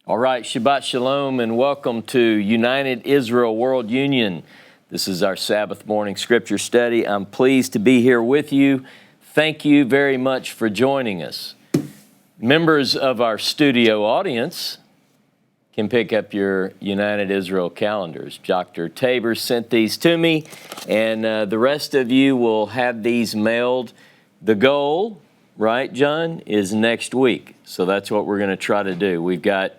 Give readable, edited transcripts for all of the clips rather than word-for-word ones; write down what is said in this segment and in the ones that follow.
All right, Shabbat Shalom and welcome to United Israel World Union. This is our Sabbath morning scripture study. I'm pleased to be here with you. Thank you very much for joining us. Members of our studio audience can pick up your United Israel calendars. Dr. Tabor sent these to me, and the rest of you will have these mailed. The goal, right, John, is next week. So that's what we're going to try to do. We've got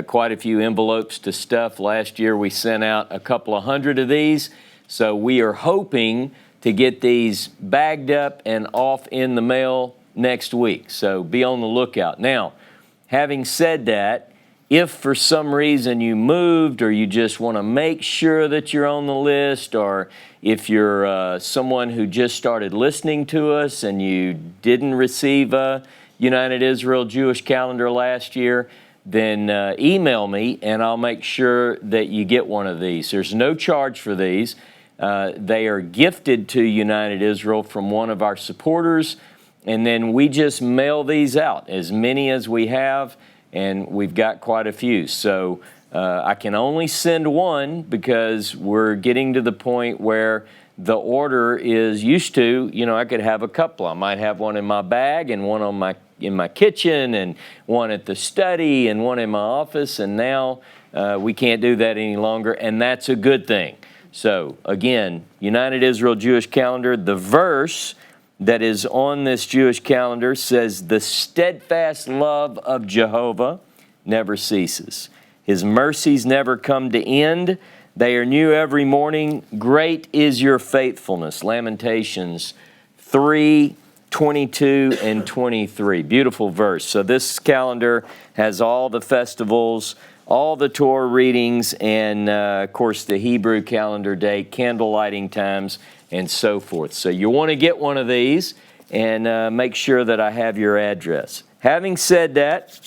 quite a few envelopes to stuff. Last year we sent out a couple of hundred of these, so we are hoping to get these bagged up and off in the mail next week. So be on the lookout. Now, having said that, if for some reason you moved or you just want to make sure that you're on the list, or if you're someone who just started listening to us and you didn't receive a United Israel Jewish calendar last year, then email me and I'll make sure that you get one of these. There's no charge for these. They are gifted to United Israel from one of our supporters, and then we just mail these out, as many as we have, and we've got quite a few. So I can only send one because we're getting to the point where the order is used to, I could have a couple. I might have one in my bag and one in my kitchen and one at the study and one in my office, and now we can't do that any longer, and that's a good thing. So again, United Israel Jewish Calendar, the verse that is on this Jewish calendar says, "The steadfast love of Jehovah never ceases. His mercies never come to end. They are new every morning. Great is your faithfulness." Lamentations 3:22 and 23. Beautiful verse. So this calendar has all the festivals, all the Torah readings, and of course the Hebrew calendar day, candle lighting times, and so forth. So you want to get one of these and make sure that I have your address. Having said that,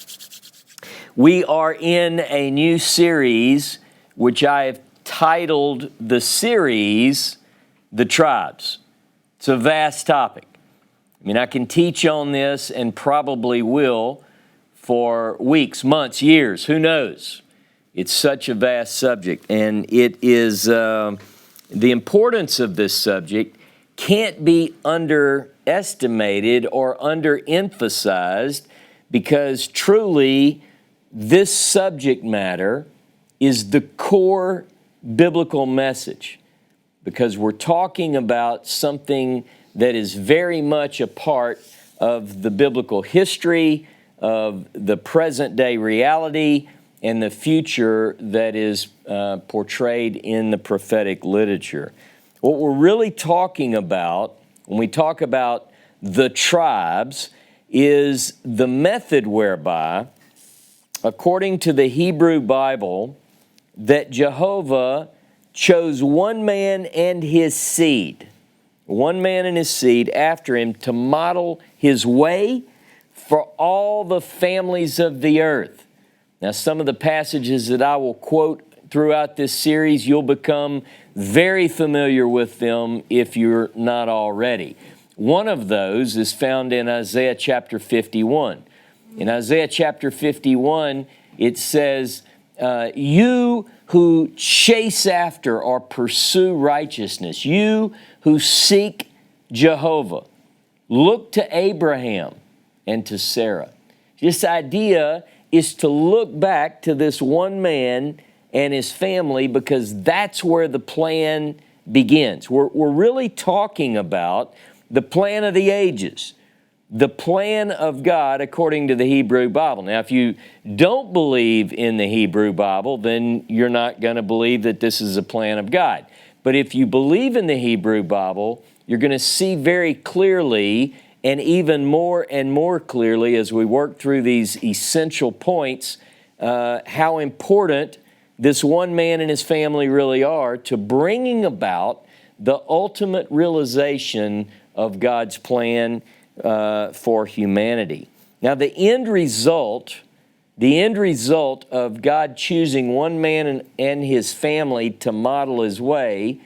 we are in a new series which I have titled the series, The Tribes. It's a vast topic. I can teach on this and probably will for weeks, months, years, who knows? It's such a vast subject, and it is, the importance of this subject can't be underestimated or underemphasized, because truly this subject matter is the core biblical message, because we're talking about something that is very much a part of the biblical history, of the present day reality, and the future that is portrayed in the prophetic literature. What we're really talking about when we talk about the tribes is the method whereby, according to the Hebrew Bible, that Jehovah chose one man and his seed after him to model his way for all the families of the earth. Now, some of the passages that I will quote throughout this series, you'll become very familiar with them if you're not already. One of those is found in Isaiah chapter 51. In Isaiah chapter 51, it says, "You who chase after or pursue righteousness, you who seek Jehovah, look to Abraham and to Sarah." This idea is to look back to this one man and his family, because that's where the plan begins. We're really talking about the plan of the ages, the plan of God according to the Hebrew Bible. Now, if you don't believe in the Hebrew Bible, then you're not going to believe that this is a plan of God. But if you believe in the Hebrew Bible, you're going to see very clearly, and even more and more clearly as we work through these essential points, how important this one man and his family really are to bringing about the ultimate realization of God's plan for humanity. Now, the end result of God choosing one man and his family to model his way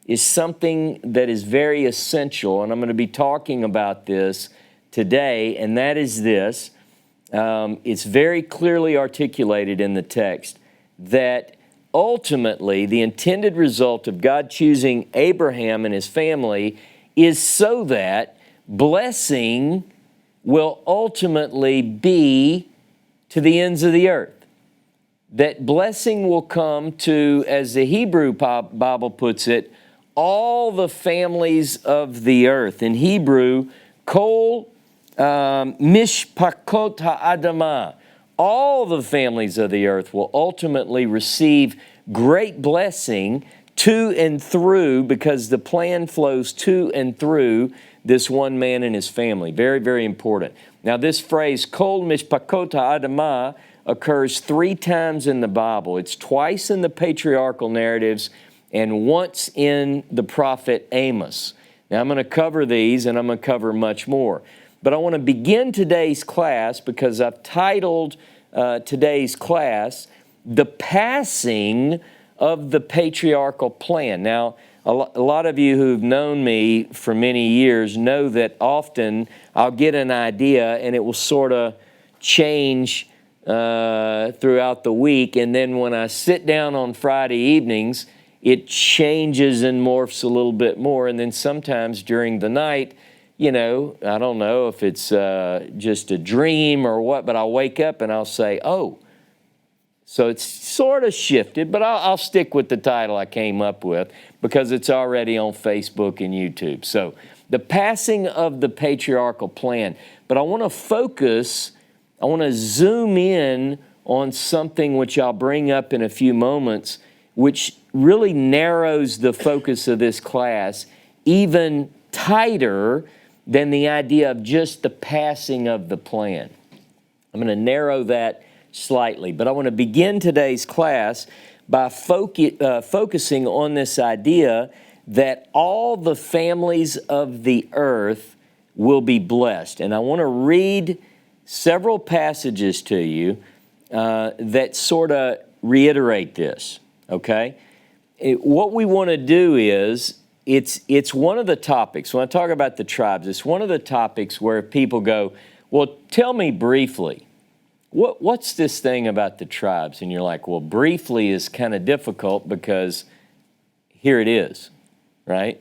is something that is very essential, and I'm going to be talking about this today, and that is this: it's very clearly articulated in the text that ultimately the intended result of God choosing Abraham and his family is so that blessing will ultimately be to the ends of the earth. That blessing will come to, as the Hebrew Bible puts it, all the families of the earth. In Hebrew, kol mishpakot ha'adamah. All the families of the earth will ultimately receive great blessing to and through, because the plan flows to and through this one man and his family. Very, very important. Now, this phrase, kol mishpakot ha'adamah, occurs 3 times in the Bible. It's twice in the patriarchal narratives and once in the prophet Amos. Now, I'm going to cover these, and I'm going to cover much more. But I want to begin today's class because I've titled today's class, The Passing of the Patriarchal Plan. Now, a lot of you who've known me for many years know that often I'll get an idea and it will sort of change throughout the week, and then when I sit down on Friday evenings, it changes and morphs a little bit more, and then sometimes during the night, I don't know if it's just a dream or what, but I'll wake up and I'll say, oh, so it's sort of shifted, but I'll stick with the title I came up with because it's already on Facebook and YouTube. So, the passing of the patriarchal plan. But I want to zoom in on something which I'll bring up in a few moments, which really narrows the focus of this class even tighter than the idea of just the passing of the plan. I'm going to narrow that slightly, but I want to begin today's class by focusing on this idea that all the families of the earth will be blessed. And I want to read several passages to you that sort of reiterate this, okay? What we want to do is, it's one of the topics, when I talk about the tribes, it's one of the topics where people go, well, tell me briefly, what's this thing about the tribes? And you're like, well, briefly is kind of difficult because here it is, right?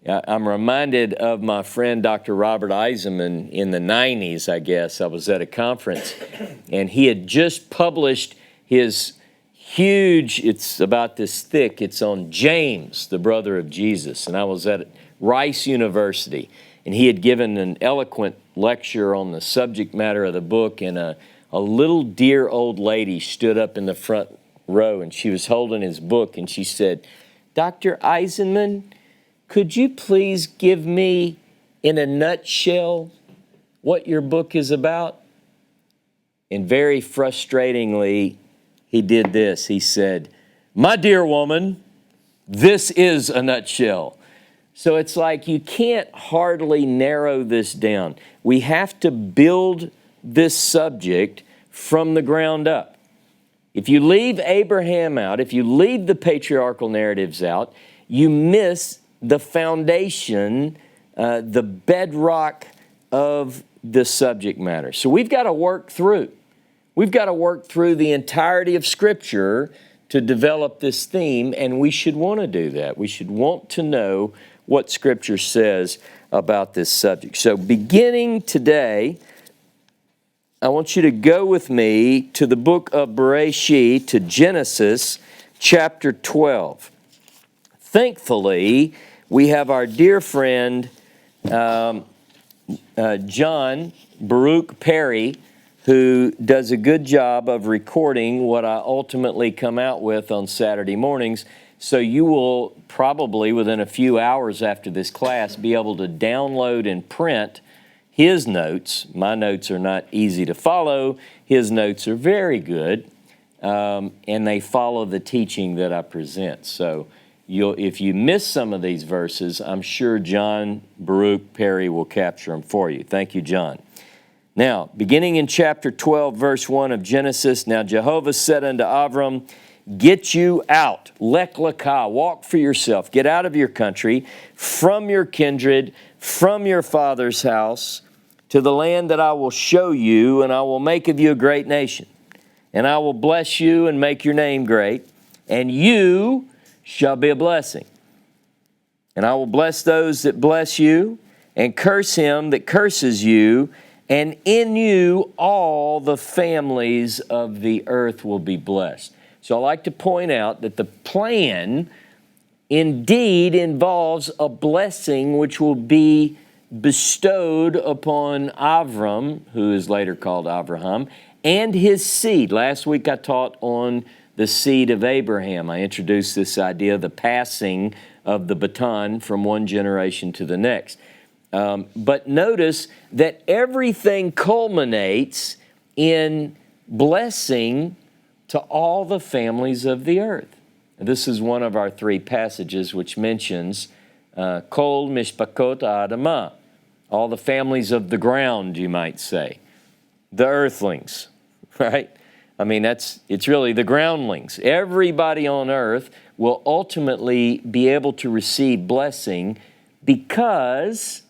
I'm reminded of my friend Dr. Robert Eisenman in the 90s, I guess. I was at a conference, and he had just published his huge, it's about this thick, it's on James, the brother of Jesus. And I was at Rice University, and he had given an eloquent lecture on the subject matter of the book, and a little dear old lady stood up in the front row, and she was holding his book, and she said, Dr. Eisenman, could you please give me, in a nutshell, what your book is about? And very frustratingly, he did this. He said, my dear woman, this is a nutshell. So it's like you can't hardly narrow this down. We have to build this subject from the ground up. If you leave Abraham out, if you leave the patriarchal narratives out, you miss the foundation, the bedrock of the subject matter. So we've got to work through. We've got to work through the entirety of Scripture to develop this theme, and we should want to do that. We should want to know what Scripture says about this subject. So beginning today, I want you to go with me to the book of Bereshit, to Genesis chapter 12. Thankfully, we have our dear friend John Baruch Perry, who does a good job of recording what I ultimately come out with on Saturday mornings. So you will probably, within a few hours after this class, be able to download and print his notes. My notes are not easy to follow. His notes are very good, and they follow the teaching that I present. So if you miss some of these verses, I'm sure John Baruch Perry will capture them for you. Thank you, John. Now, beginning in chapter 12, verse 1 of Genesis, now Jehovah said unto Abram, get you out, lech lekah, walk for yourself, get out of your country, from your kindred, from your father's house, to the land that I will show you, and I will make of you a great nation. And I will bless you and make your name great, and you shall be a blessing. And I will bless those that bless you, and curse him that curses you, and in you all the families of the earth will be blessed. So I like to point out that the plan indeed involves a blessing which will be bestowed upon Avram, who is later called Abraham, and his seed. Last week I taught on the seed of Abraham. I introduced this idea of the passing of the baton from one generation to the next. But notice that everything culminates in blessing to all the families of the earth. This is one of our three passages which mentions Kol Mishpakot Adamah, all the families of the ground, you might say, the earthlings, right? I mean, it's really the groundlings. Everybody on earth will ultimately be able to receive blessing because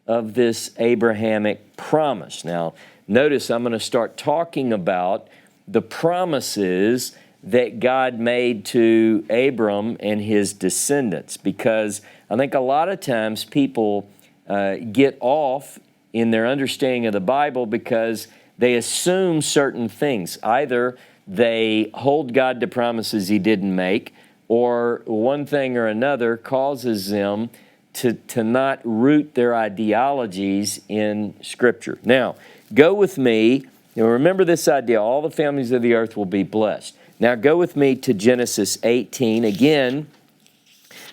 of this Abrahamic promise. Now, notice I'm going to start talking about the promises that God made to Abram and his descendants, because I think a lot of times people get off in their understanding of the Bible because they assume certain things. Either they hold God to promises he didn't make, or one thing or another causes them to not root their ideologies in Scripture. Now, go with me. Remember this idea, all the families of the earth will be blessed. Now, go with me to Genesis 18. Again,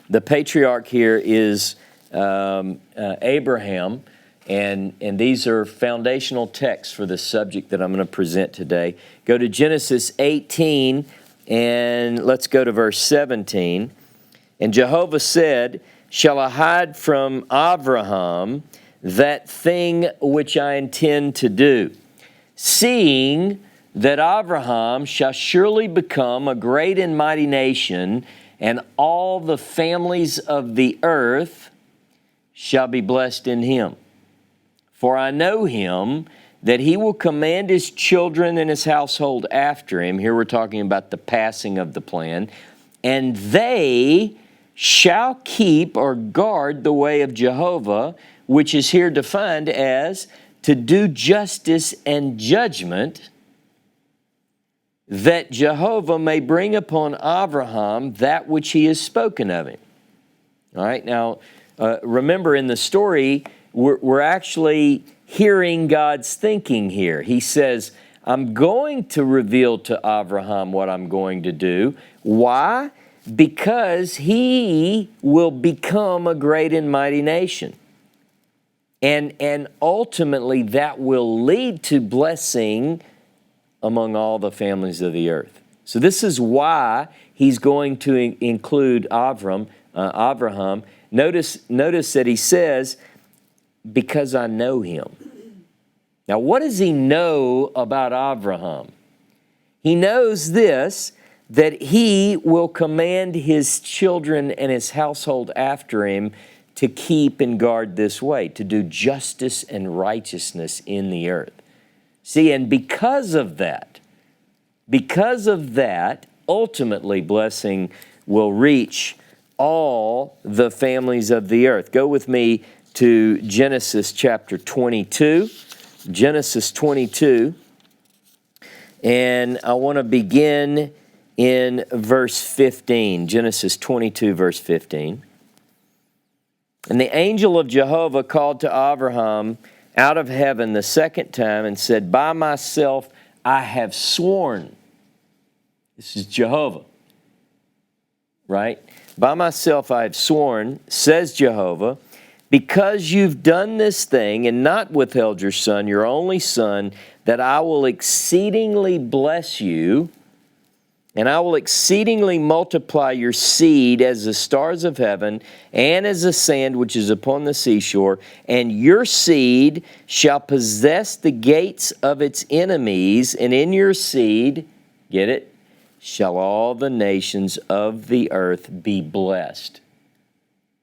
the patriarch here is Abraham, and these are foundational texts for the subject that I'm going to present today. Go to Genesis 18, and let's go to verse 17. And Jehovah said, "Shall I hide from Abraham that thing which I intend to do? Seeing that Abraham shall surely become a great and mighty nation, and all the families of the earth shall be blessed in him. For I know him, that he will command his children and his household after him." Here we're talking about the passing of the plan. "And they shall keep or guard the way of Jehovah," which is here defined as to do justice and judgment, "that Jehovah may bring upon Abraham that which he has spoken of him." All right, now remember in the story, we're actually hearing God's thinking here. He says, I'm going to reveal to Abraham what I'm going to do. Why? Because he will become a great and mighty nation. And ultimately that will lead to blessing among all the families of the earth. So this is why he's going to include Abraham. Notice that he says, because I know him. Now, what does he know about Abraham? He knows this, that he will command his children and his household after him to keep and guard this way, to do justice and righteousness in the earth. See, and because of that, ultimately blessing will reach all the families of the earth. Go with me to Genesis chapter 22. Genesis 22. And I want to begin in verse 15. Genesis 22, verse 15. "And the angel of Jehovah called to Abraham out of heaven the second time and said, By myself I have sworn." This is Jehovah, right? "By myself I have sworn, says Jehovah, because you've done this thing and not withheld your son, your only son, that I will exceedingly bless you, and I will exceedingly multiply your seed as the stars of heaven and as the sand which is upon the seashore, and your seed shall possess the gates of its enemies, and in your seed," get it, "shall all the nations of the earth be blessed."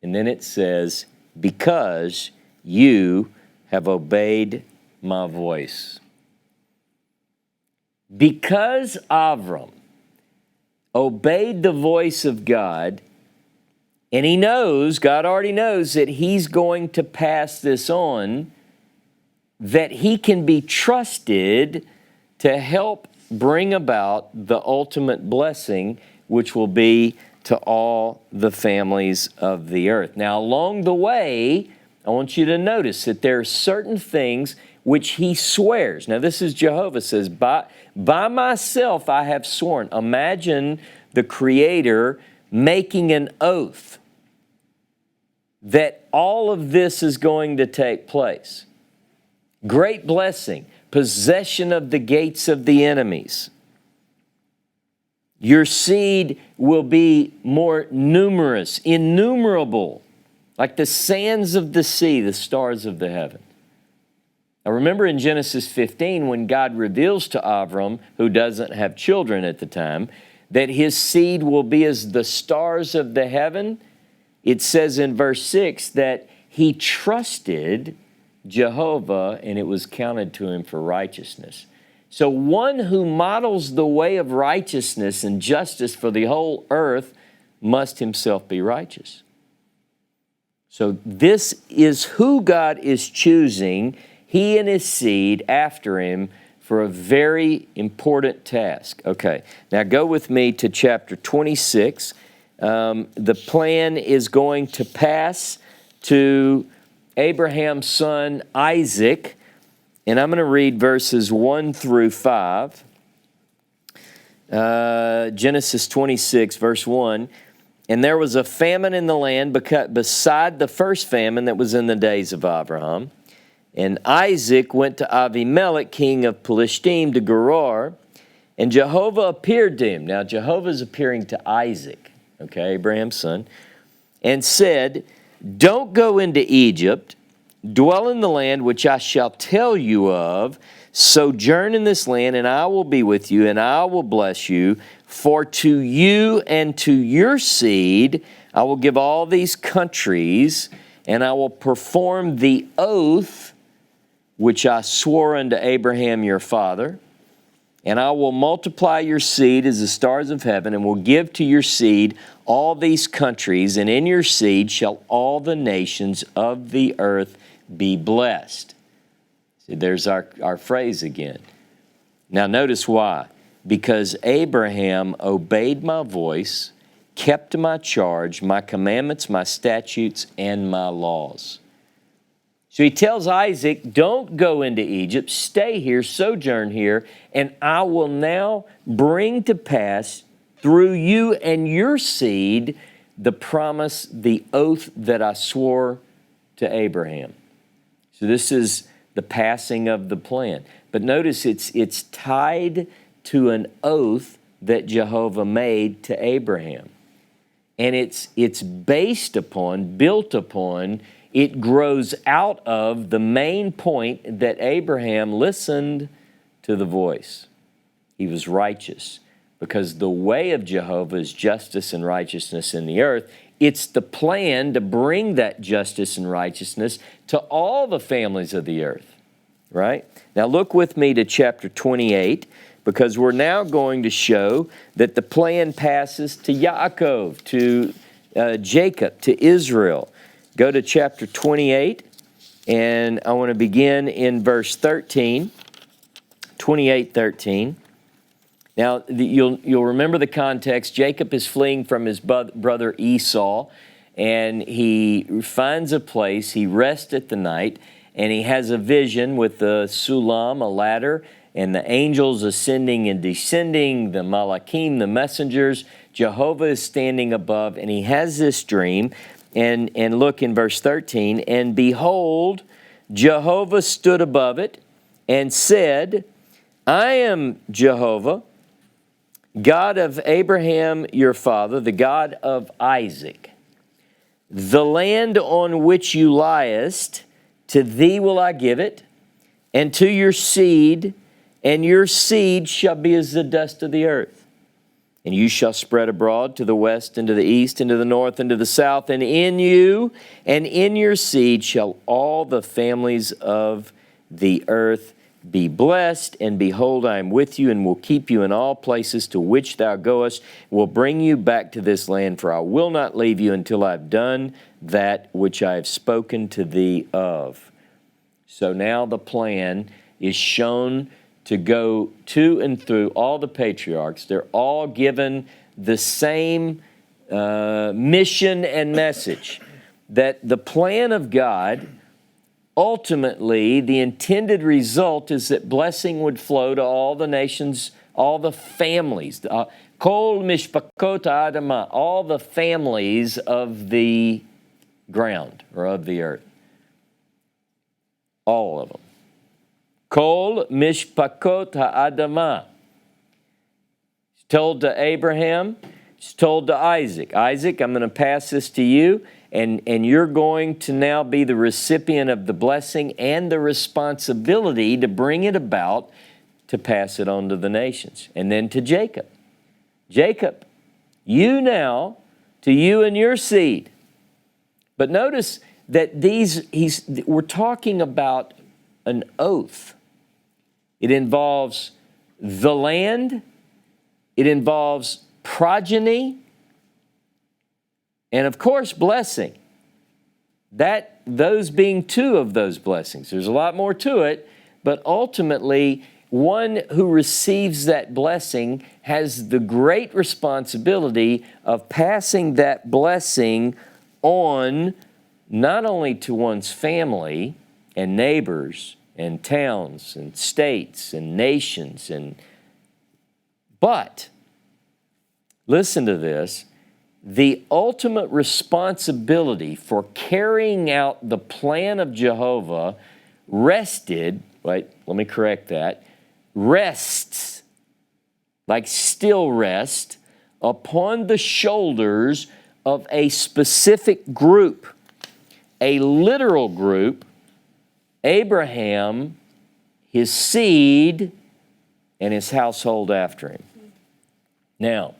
And then it says, "because you have obeyed my voice. Because Avram obeyed the voice of God, and he knows, God already knows that he's going to pass this on, that he can be trusted to help bring about the ultimate blessing, which will be to all the families of the earth. Now, along the way, I want you to notice that there are certain things which he swears. Now, this is Jehovah says, by myself I have sworn. Imagine the Creator making an oath that all of this is going to take place. Great blessing, possession of the gates of the enemies. Your seed will be more numerous, innumerable, like the sands of the sea, the stars of the heaven. Now remember in Genesis 15, when God reveals to Avram, who doesn't have children at the time, that his seed will be as the stars of the heaven. It says in verse 6 that he trusted Jehovah and it was counted to him for righteousness. So one who models the way of righteousness and justice for the whole earth must himself be righteous. So this is who God is choosing, he and his seed after him, for a very important task. Okay, now go with me to chapter 26. The plan is going to pass to Abraham's son Isaac, and I'm going to read verses 1 through 5. Genesis 26, verse 1. And there was a famine in the land beside the first famine that was in the days of Abraham. And Isaac went to Abimelech, king of Palestine, to Gerar, and Jehovah appeared to him. Now, Jehovah's appearing to Isaac, okay, Abraham's son, and said, "Don't go into Egypt, dwell in the land which I shall tell you of, sojourn in this land, and I will be with you, and I will bless you. For to you and to your seed I will give all these countries, and I will perform the oath which I swore unto Abraham your father. And I will multiply your seed as the stars of heaven, and will give to your seed all these countries, and in your seed shall all the nations of the earth be blessed." See, there's our phrase again. Now notice why. Because Abraham obeyed my voice, kept my charge, my commandments, my statutes, and my laws. So he tells Isaac, don't go into Egypt, stay here, sojourn here, and I will now bring to pass through you and your seed the promise, the oath that I swore to Abraham. So this is the passing of the plan. But notice it's tied to an oath that Jehovah made to Abraham. And it's based upon, built upon, it grows out of the main point that Abraham listened to the voice. He was righteous because the way of Jehovah is justice and righteousness in the earth. It's the plan to bring that justice and righteousness to all the families of the earth, right? Now look with me to chapter 28, because we're now going to show that the plan passes to Yaakov, to Jacob, to Israel. Go to chapter 28, and I want to begin in verse 13, 28:13. Now, you'll remember the context. Jacob is fleeing from his brother Esau, and he finds a place. He rests at the night, and he has a vision with the sulam, a ladder, and the angels ascending and descending, the malachim, the messengers. Jehovah is standing above, and he has this dream. And look in verse 13, and behold, Jehovah stood above it and said, I am Jehovah, God of Abraham your father, the God of Isaac. The land on which you liest, to thee will I give it, and to your seed, and your seed shall be as the dust of the earth. And you shall spread abroad to the west and to the east and to the north and to the south, and in you and in your seed shall all the families of the earth. Be blessed, and behold, I am with you, and will keep you in all places to which thou goest, will bring you back to this land, for I will not leave you until I have done that which I have spoken to thee of. So now the plan is shown to go to and through all the patriarchs. They're all given the same mission and message, that the plan of God, ultimately, the intended result is that blessing would flow to all the nations, all the families, kol mishpakot adama, all the families of the ground or of the earth. All of them. Kol mishpakot ha'adama. It's told to Abraham, it's told to Isaac. Isaac, I'm going to pass this to you. And you're going to now be the recipient of the blessing and the responsibility to bring it about to pass it on to the nations. And then to Jacob. Jacob, you now, to you and your seed. But notice that we're talking about an oath. It involves the land. It involves progeny. And of course, blessing. Those being two of those blessings. There's a lot more to it, but ultimately, one who receives that blessing has the great responsibility of passing that blessing on not only to one's family and neighbors and towns and states and nations, but listen to this. The ultimate responsibility for carrying out the plan of Jehovah rests, like still rest, upon the shoulders of a specific group, a literal group, Abraham, his seed, and his household after him. Now,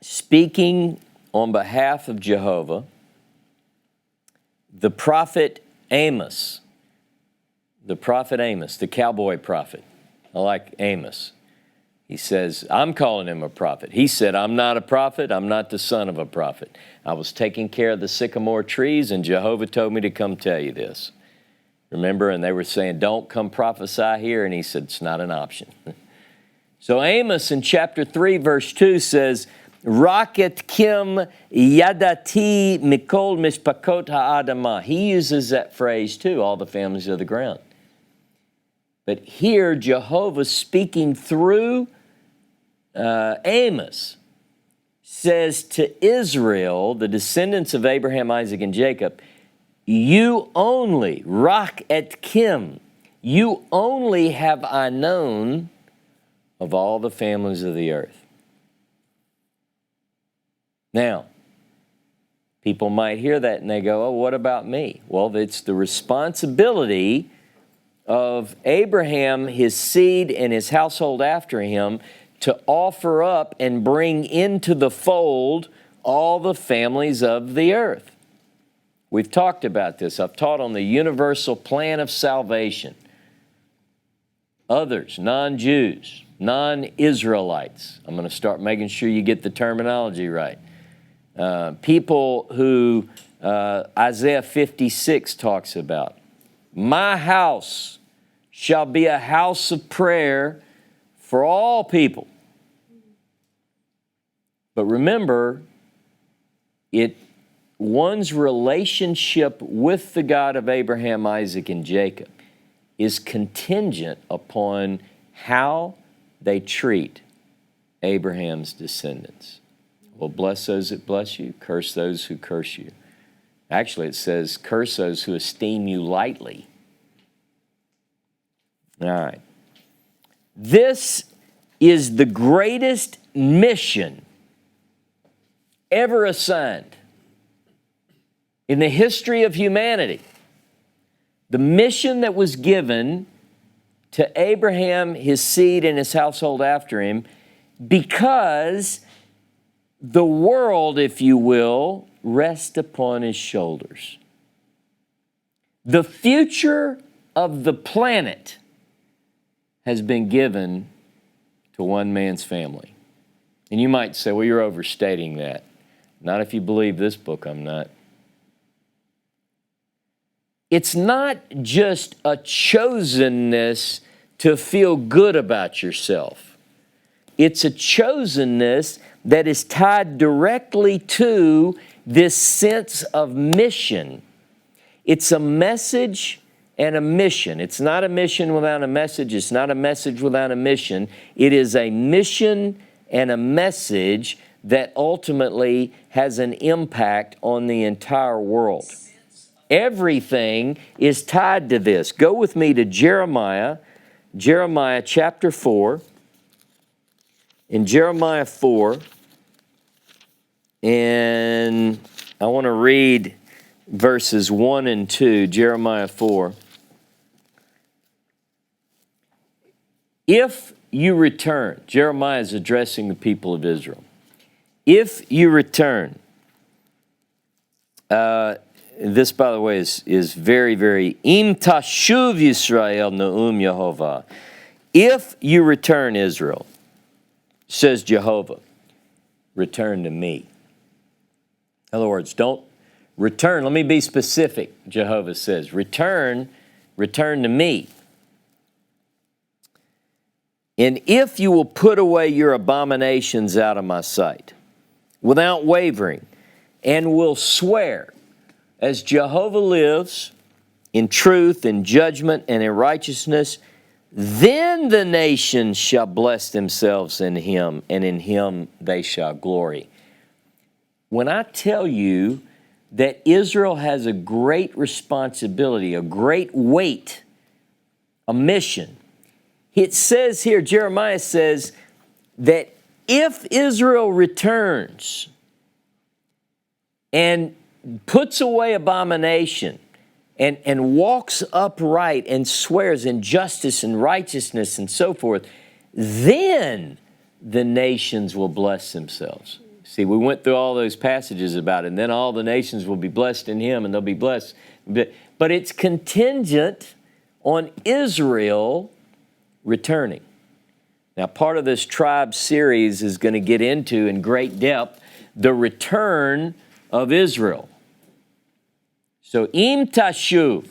speaking on behalf of Jehovah, the prophet Amos, the cowboy prophet. I like Amos. He says, I'm calling him a prophet. He said, I'm not a prophet. I'm not the son of a prophet. I was taking care of the sycamore trees, and Jehovah told me to come tell you this. Remember, and they were saying, don't come prophesy here. And he said, it's not an option. So Amos in chapter 3, verse 2 says, Raket kim yadati mikol mishpakot ha'adamah. He uses that phrase too, all the families of the ground. But here, Jehovah speaking through Amos says to Israel, the descendants of Abraham, Isaac, and Jacob, you only, rak et kim, you only have I known of all the families of the earth. Now, people might hear that and they go, oh, what about me? Well, it's the responsibility of Abraham, his seed, and his household after him to offer up and bring into the fold all the families of the earth. We've talked about this. I've taught on the universal plan of salvation. Others, non-Jews, non-Israelites. I'm going to start making sure you get the terminology right. People who Isaiah 56 talks about. My house shall be a house of prayer for all people. But remember, one's relationship with the God of Abraham, Isaac, and Jacob is contingent upon how they treat Abraham's descendants. Well, bless those that bless you, curse those who curse you. Actually, it says, curse those who esteem you lightly. All right. This is the greatest mission ever assigned in the history of humanity. The mission that was given to Abraham, his seed, and his household after him, because the world, if you will, rests upon his shoulders. The future of the planet has been given to one man's family. And you might say, well, you're overstating that. Not if you believe this book, I'm not. It's not just a chosenness to feel good about yourself. It's a chosenness that is tied directly to this sense of mission. It's a message and a mission. It's not a mission without a message. It's not a message without a mission. It is a mission and a message that ultimately has an impact on the entire world. Everything is tied to this. Go with me to Jeremiah chapter 4. In Jeremiah 4, and I want to read verses 1 and 2, Jeremiah 4. If you return, Jeremiah is addressing the people of Israel. If you return, this, by the way, is very, very, Im tashuv Yisrael na'um Yehovah. If you return, Israel, says Jehovah, return to me. In other words, don't return. Let me be specific, Jehovah says. Return to me. And if you will put away your abominations out of my sight, without wavering, and will swear, as Jehovah lives, in truth, in judgment, and in righteousness, then the nations shall bless themselves in him, and in him they shall glory. When I tell you that Israel has a great responsibility, a great weight, a mission, it says here, Jeremiah says, that if Israel returns and puts away abomination and walks upright and swears in justice and righteousness and so forth, then the nations will bless themselves. See, we went through all those passages about it, and then all the nations will be blessed in him, and they'll be blessed. But it's contingent on Israel returning. Now, part of this tribe series is going to get into, in great depth, the return of Israel. So, im tashuv,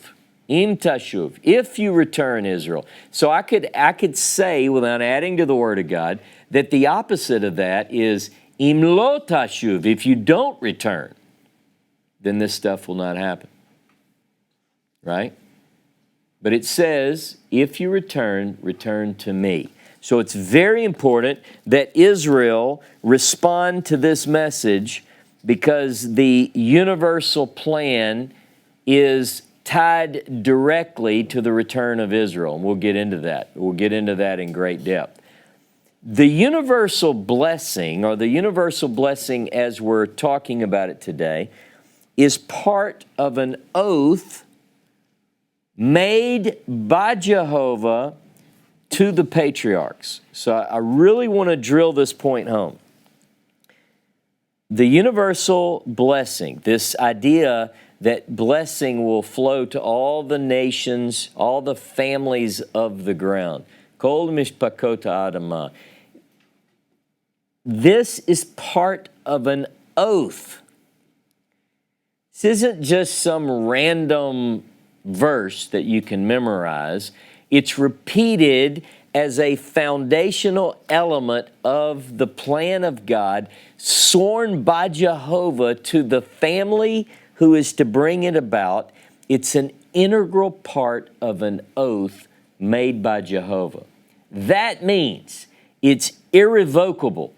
if you return, Israel. So I could say, without adding to the Word of God, that the opposite of that is im lo tashuv. If you don't return, then this stuff will not happen. Right? But it says, if you return, return to me. So it's very important that Israel respond to this message, because the universal plan is tied directly to the return of Israel. And we'll get into that. We'll get into that in great depth. The universal blessing, or the universal blessing as we're talking about it today, is part of an oath made by Jehovah to the patriarchs. So I really want to drill this point home. The universal blessing, this idea that blessing will flow to all the nations, all the families of the ground. Kol mishpakot ha'adamah. This is part of an oath. This isn't just some random verse that you can memorize. It's repeated as a foundational element of the plan of God, sworn by Jehovah to the family who is to bring it about. It's an integral part of an oath made by Jehovah. That means it's irrevocable,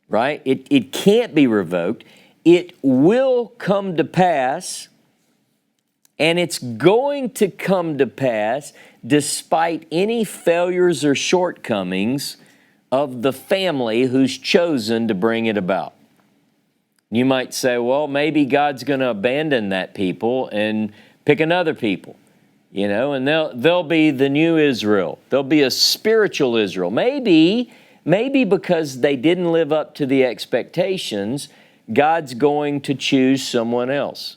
right? It can't be revoked. It will come to pass. And it's going to come to pass despite any failures or shortcomings of the family who's chosen to bring it about. You might say, well, maybe God's going to abandon that people and pick another people, and they'll be the new Israel. They'll be a spiritual Israel. Maybe because they didn't live up to the expectations, God's going to choose someone else.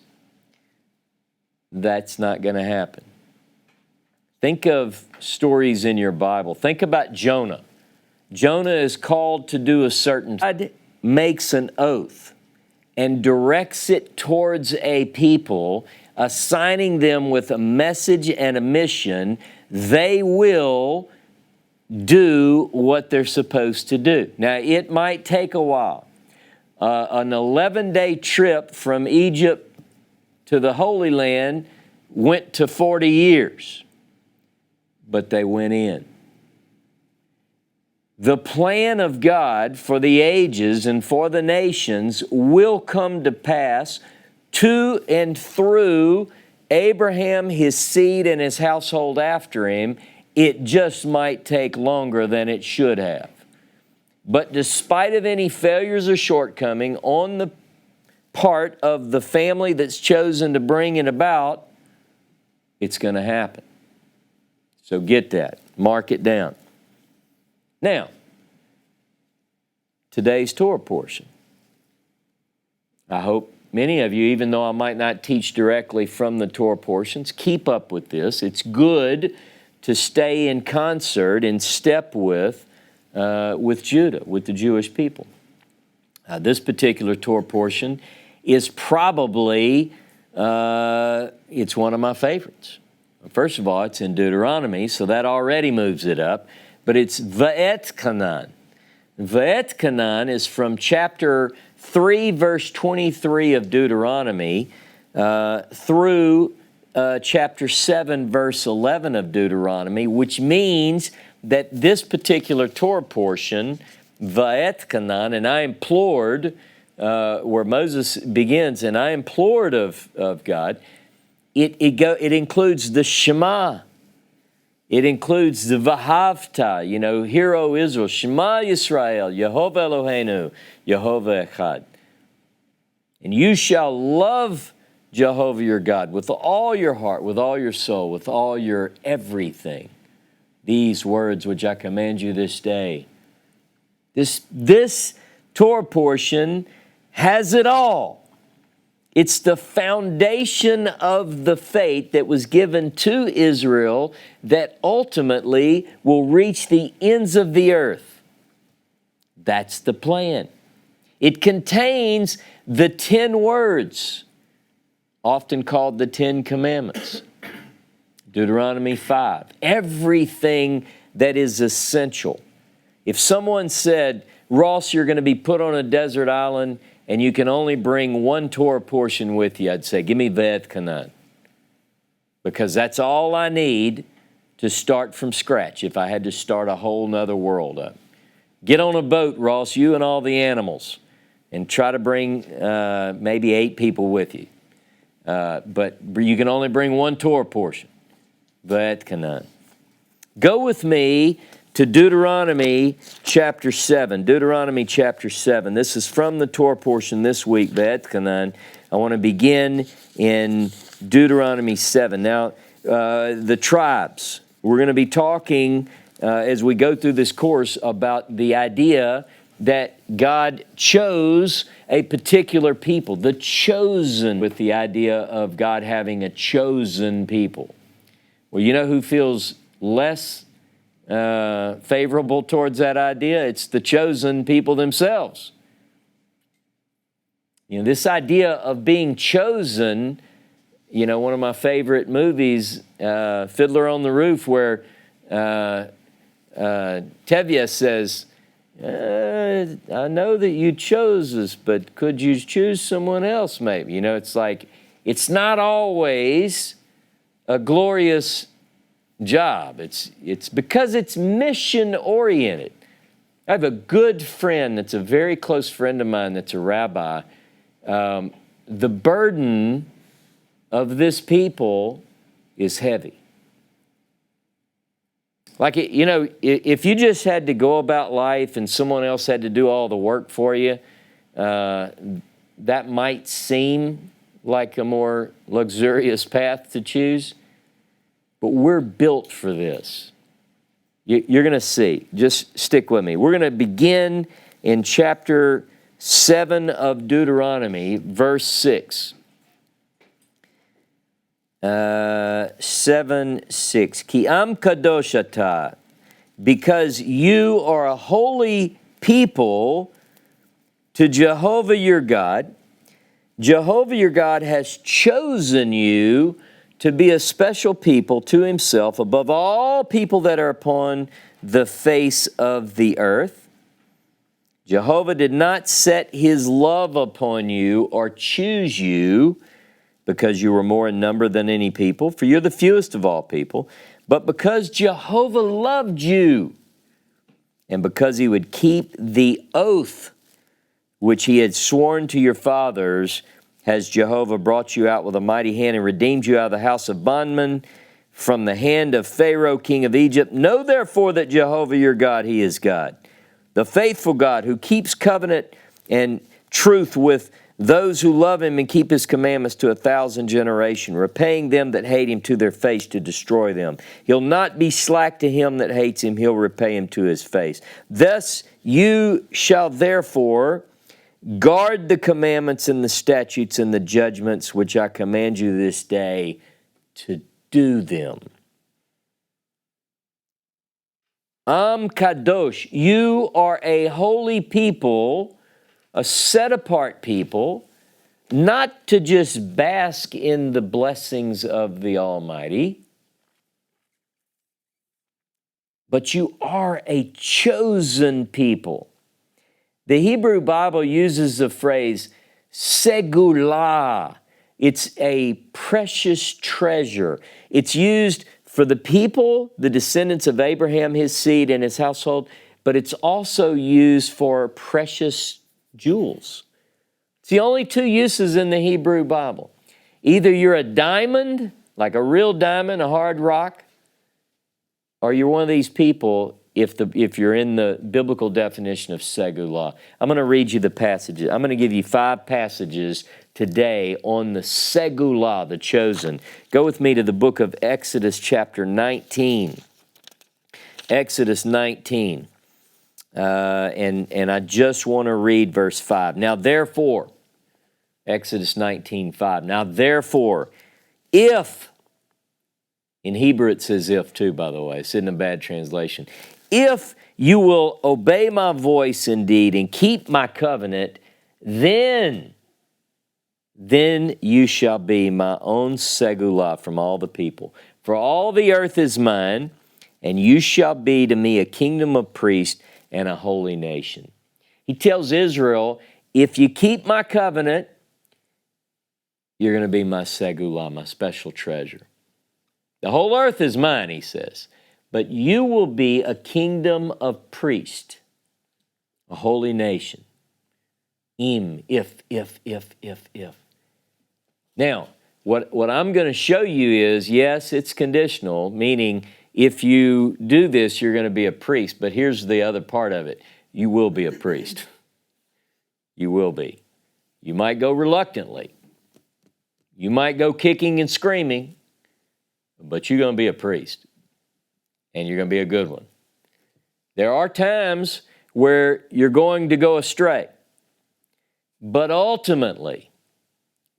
that's not going to happen. Think of stories in your Bible. Think about Jonah. Jonah is called to do a certain... God makes an oath and directs it towards a people, assigning them with a message and a mission. They will do what they're supposed to do. Now, it might take a while. An 11-day trip from Egypt to the Holy Land went to 40 years, but they went in. The plan of God for the ages and for the nations will come to pass to and through Abraham, his seed, and his household after him. It just might take longer than it should have. But despite of any failures or shortcoming on the part of the family that's chosen to bring it about, it's going to happen. So get that. Mark it down. Now, today's Torah portion. I hope many of you, even though I might not teach directly from the Torah portions, keep up with this. It's good to stay in concert, in step with Judah, with the Jewish people. This particular Torah portion is probably, it's one of my favorites. First of all, it's in Deuteronomy, so that already moves it up. But it's Va'et-Kanan. Va'et-Kanan is from chapter 3, verse 23 of Deuteronomy through chapter 7, verse 11 of Deuteronomy, which means that this particular Torah portion, Va'et-Kanan, and I implored, where Moses begins, and I implored of God, it includes the Shema. It includes the Vahavta, Hear, O Israel, Shema Yisrael, Yehovah Eloheinu, Yehovah Echad. And you shall love Jehovah your God with all your heart, with all your soul, with all your everything. These words which I command you this day. This Torah portion has it all. It's the foundation of the faith that was given to Israel that ultimately will reach the ends of the earth. That's the plan. It contains the 10 words, often called the 10 Commandments. Deuteronomy 5. Everything that is essential. If someone said, Ross, you're going to be put on a desert island and you can only bring one Torah portion with you, I'd say, give me Va'et-Kanan. Because that's all I need to start from scratch if I had to start a whole nother world up. Get on a boat, Ross, you and all the animals, and try to bring maybe 8 people with you. But you can only bring one Torah portion, Va'et-Kanan. Go with me to Deuteronomy chapter 7. Deuteronomy chapter 7. This is from the Torah portion this week, Va'et-Kanan. I want to begin in Deuteronomy 7. Now, the tribes. We're going to be talking as we go through this course about the idea that God chose a particular people, the chosen, with the idea of God having a chosen people. Well, you know who feels less favorable towards that idea? It's the chosen people themselves. This idea of being chosen, one of my favorite movies, Fiddler on the Roof, where Tevye says, I know that you chose us, but could you choose someone else maybe? It's like, it's not always a glorious job. It's because it's mission oriented. I have a good friend that's a very close friend of mine that's a rabbi. The burden of this people is heavy. Like, if you just had to go about life and someone else had to do all the work for you, that might seem like a more luxurious path to choose. But we're built for this. You're going to see. Just stick with me. We're going to begin in chapter 7 of Deuteronomy, verse 6. 7:6. Ki am kadosh atah, because you are a holy people to Jehovah your God. Jehovah your God has chosen you to be a special people to himself above all people that are upon the face of the earth. Jehovah did not set his love upon you or choose you because you were more in number than any people, for you're the fewest of all people, but because Jehovah loved you, and because he would keep the oath which he had sworn to your fathers, has Jehovah brought you out with a mighty hand and redeemed you out of the house of bondmen from the hand of Pharaoh, king of Egypt. Know therefore that Jehovah your God, he is God, the faithful God who keeps covenant and truth with those who love him and keep his commandments to 1,000 generations, repaying them that hate him to their face to destroy them. He'll not be slack to him that hates him, he'll repay him to his face. Thus you shall therefore guard the commandments and the statutes and the judgments which I command you this day to do them. Am kadosh, you are a holy people, a set-apart people, not to just bask in the blessings of the Almighty, but you are a chosen people. The Hebrew Bible uses the phrase segulah. It's a precious treasure. It's used for the people, the descendants of Abraham, his seed, and his household, but it's also used for precious jewels. It's the only two uses in the Hebrew Bible. Either you're a diamond, like a real diamond, a hard rock, or you're one of these people if you're in the biblical definition of segulah. I'm going to read you the passages. I'm going to give you 5 passages today on the segulah, the chosen. Go with me to the book of Exodus chapter 19. Exodus 19. And I just want to read verse 5. Now therefore, Exodus 19:5. Now therefore, if, in Hebrew it says if too, by the way. It's in a bad translation. If you will obey my voice indeed and keep my covenant, then you shall be my own segulah from all the people. For all the earth is mine, and you shall be to me a kingdom of priests and a holy nation. He tells Israel, if you keep my covenant, you're going to be my segulah, my special treasure. The whole earth is mine, he says, but you will be a kingdom of priests, a holy nation. If. Now, what I'm going to show you is, yes, it's conditional, meaning if you do this, you're going to be a priest. But here's the other part of it. You will be a priest. You will be. You might go reluctantly. You might go kicking and screaming, but you're going to be a priest. And you're going to be a good one. There are times where you're going to go astray. But ultimately,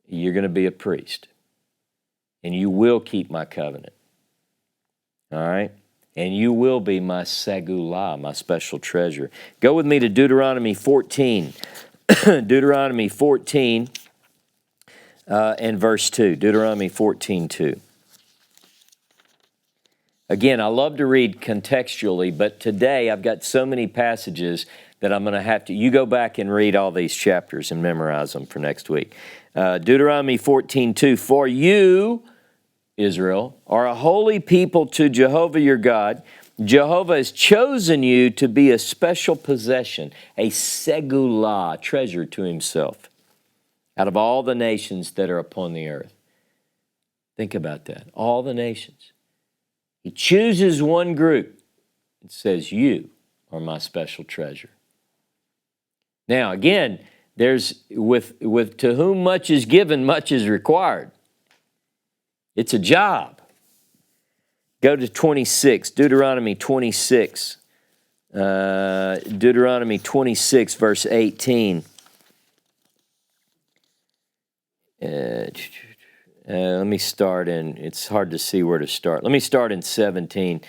you're going to be a priest. And you will keep my covenant. All right? And you will be my segulah, my special treasure. Go with me to Deuteronomy 14. Deuteronomy 14 and verse 2. Deuteronomy 14:2. Again, I love to read contextually, but today I've got so many passages that I'm going to have to, you go back and read all these chapters and memorize them for next week. Deuteronomy 14:2, for you, Israel, are a holy people to Jehovah your God. Jehovah has chosen you to be a special possession, a segulah, treasure to himself, out of all the nations that are upon the earth. Think about that, all the nations. He chooses one group and says, you are my special treasure. Now, again, there's with to whom much is given, much is required. It's a job. Go to 26, Deuteronomy 26. Deuteronomy 26, verse 18. let me start in, it's hard to see where to start. Let me start in 17.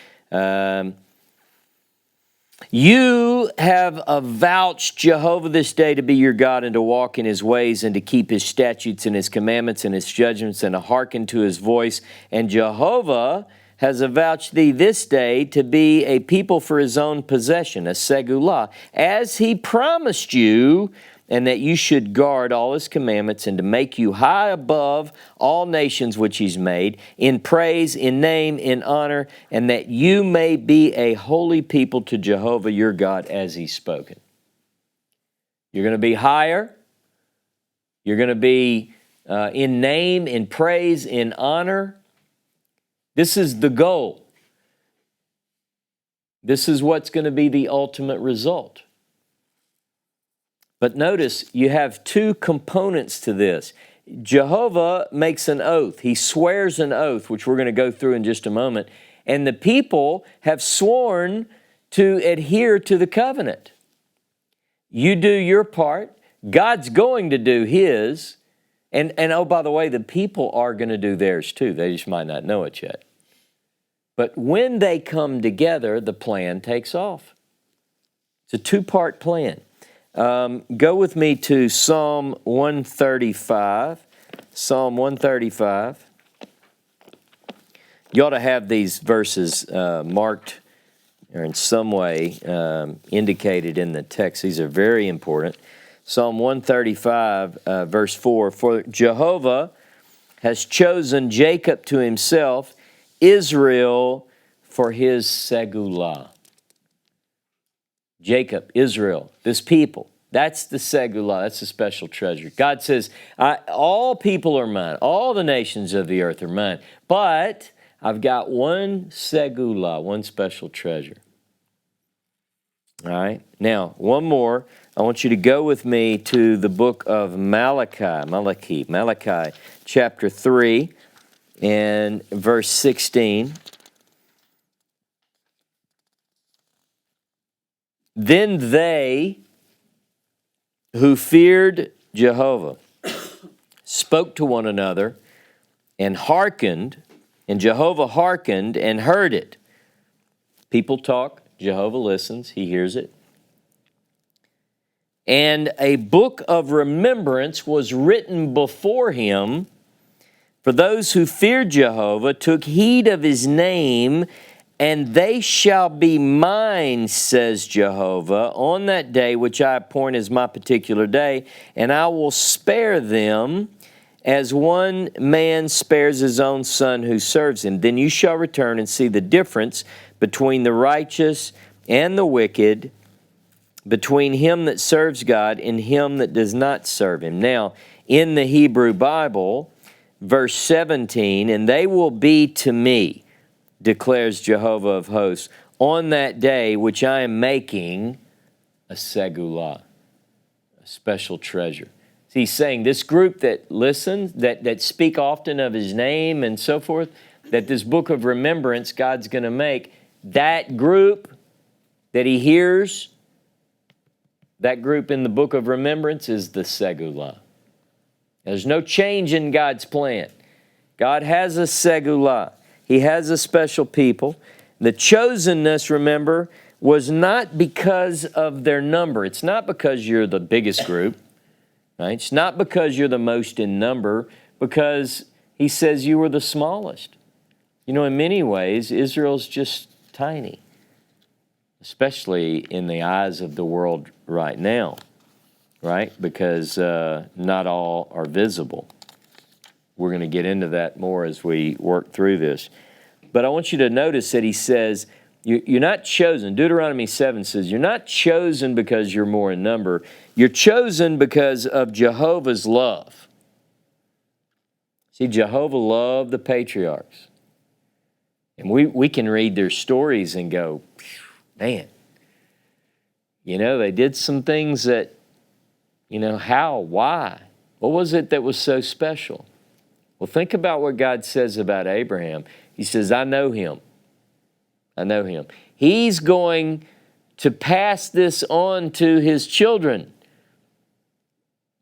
You have avouched Jehovah this day to be your God and to walk in his ways and to keep his statutes and his commandments and his judgments and to hearken to his voice. And Jehovah has avouched thee this day to be a people for his own possession, a segulah, as he promised you, and that you should guard all his commandments and to make you high above all nations which he's made, in praise, in name, in honor, and that you may be a holy people to Jehovah your God as he's spoken. You're going to be higher. You're going to be in name, in praise, in honor. This is the goal. This is what's going to be the ultimate result. But notice, you have two components to this. Jehovah makes an oath. He swears an oath, which we're going to go through in just a moment. And the people have sworn to adhere to the covenant. You do your part. God's going to do his. And oh, by the way, the people are going to do theirs too. They just might not know it yet. But when they come together, the plan takes off. It's a two-part plan. Go with me to Psalm 135. Psalm 135. You ought to have these verses marked or in some way indicated in the text. These are very important. Psalm 135, verse 4. For Jehovah has chosen Jacob to himself, Israel for his segulah. Jacob, Israel, this people, that's the segulah, that's the special treasure. God says, all people are mine, all the nations of the earth are mine, but I've got one segulah, one special treasure. All right, now, one more. I want you to go with me to the book of Malachi, chapter 3 and verse 16. Then they who feared Jehovah spoke to one another and hearkened, and Jehovah hearkened and heard it. People talk, Jehovah listens, he hears it. And a book of remembrance was written before him for those who feared Jehovah, took heed of his name, and they shall be mine, says Jehovah, on that day which I appoint as my particular day, and I will spare them as one man spares his own son who serves him. Then you shall return and see the difference between the righteous and the wicked, between him that serves God and him that does not serve him. Now, in the Hebrew Bible, verse 17, and they will be to me, declares Jehovah of hosts, on that day which I am making a segulah, a special treasure. So he's saying this group that listens, that speak often of his name and so forth, that this book of remembrance God's going to make, that group that he hears, that group in the book of remembrance is the segulah. There's no change in God's plan. God has a segulah. He has a special people. The chosenness, remember, was not because of their number. It's not because you're the biggest group. Right? It's not because you're the most in number, because he says you were the smallest. You know, in many ways, Israel's just tiny, especially in the eyes of the world right now, right? Because not all are visible. We're going to get into that more as we work through this. But I want you to notice that he says, you're not chosen. Deuteronomy 7 says, you're not chosen because you're more in number. You're chosen because of Jehovah's love. See, Jehovah loved the patriarchs. And we can read their stories and go, man, you know, they did some things that, you know, how, why? What was it that was so special? Well, think about what God says about Abraham. He says, I know him. I know him. He's going to pass this on to his children.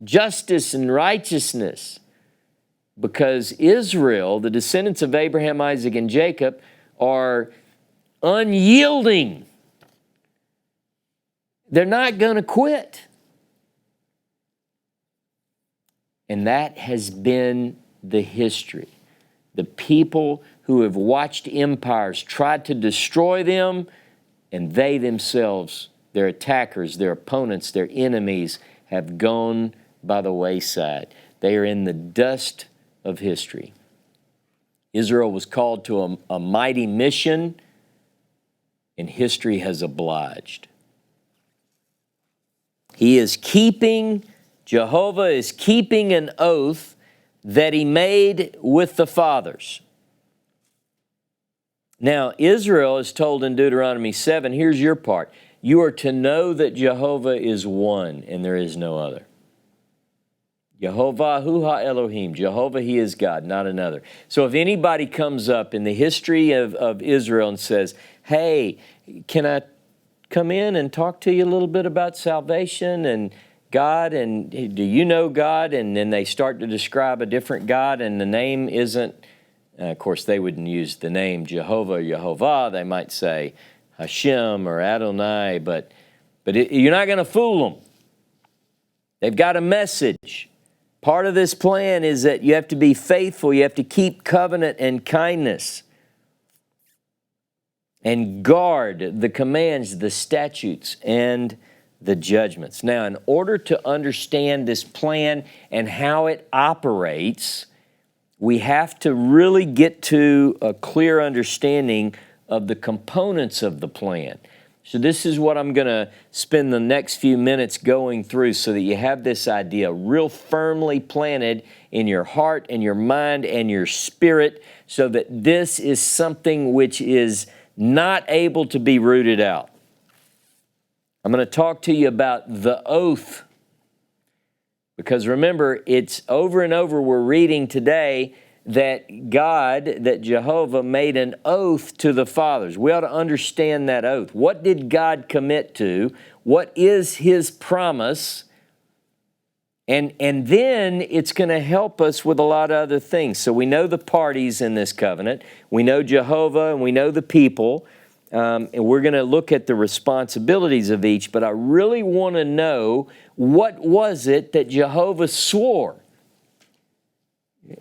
Justice and righteousness. because Israel, the descendants of Abraham, Isaac, and Jacob, are unyielding. They're not going to quit. And that has been the history. The people who have watched empires try to destroy them, and they themselves, their attackers, their opponents, their enemies, have gone by the wayside. They are in the dust of history. Israel was called to a mighty mission, and history has obliged. Jehovah is keeping an oath that he made with the fathers. Now, Israel is told in Deuteronomy 7, here's your part. You are to know that Jehovah is one and there is no other. Jehovah hu ha-Elohim. Jehovah, he is God, not another. So if anybody comes up in the history of Israel and says, hey, can I come in and talk to you a little bit about salvation and God, and do you know God? And then they start to describe a different God, and the name isn't, of course, they wouldn't use the name Jehovah or Yehovah. They might say Hashem or Adonai, but you're not going to fool them. They've got a message. Part of this plan is that you have to be faithful. You have to keep covenant and kindness and guard the commands, the statutes, and the judgments. Now, in order to understand this plan and how it operates, we have to really get to a clear understanding of the components of the plan. So this is what I'm going to spend the next few minutes going through so that you have this idea real firmly planted in your heart and your mind and your spirit, so that this is something which is not able to be rooted out. I'm going to talk to you about the oath, because remember, it's over and over we're reading today that Jehovah made an oath to the fathers. We ought to understand that oath. What did God commit to? What is his promise? And then it's going to help us with a lot of other things. So we know the parties in this covenant. We know Jehovah and we know the people. And we're going to look at the responsibilities of each, but I really want to know, what was it that Jehovah swore?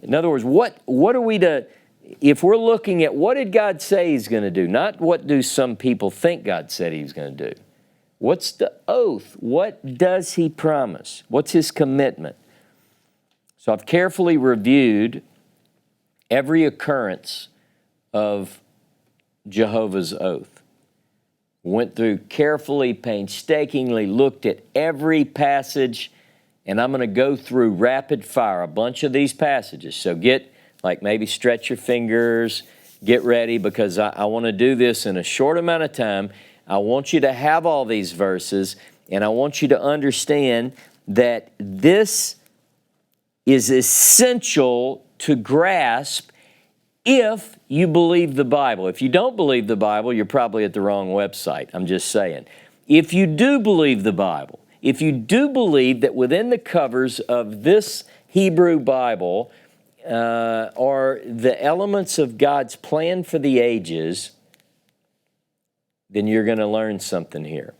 In other words, what are we to, if we're looking at what did God say he's going to do, not what do some people think God said he was going to do. What's the oath? What does he promise? What's his commitment? So I've carefully reviewed every occurrence of Jehovah's oath. Went through carefully, painstakingly, looked at every passage, and I'm going to go through rapid fire a bunch of these passages. So maybe stretch your fingers, get ready, because I want to do this in a short amount of time. I want you to have all these verses, and I want you to understand that this is essential to grasp if you believe the Bible. If you don't believe the Bible, you're probably at the wrong website. I'm just saying. If you do believe the Bible, if you do believe that within the covers of this Hebrew Bible are the elements of God's plan for the ages, then you're going to learn something here.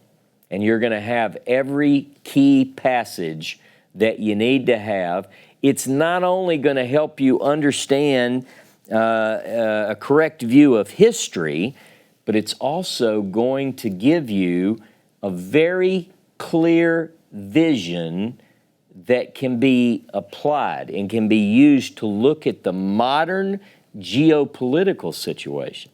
And you're going to have every key passage that you need to have. It's not only going to help you understand a correct view of history, but it's also going to give you a very clear vision that can be applied and can be used to look at the modern geopolitical situation.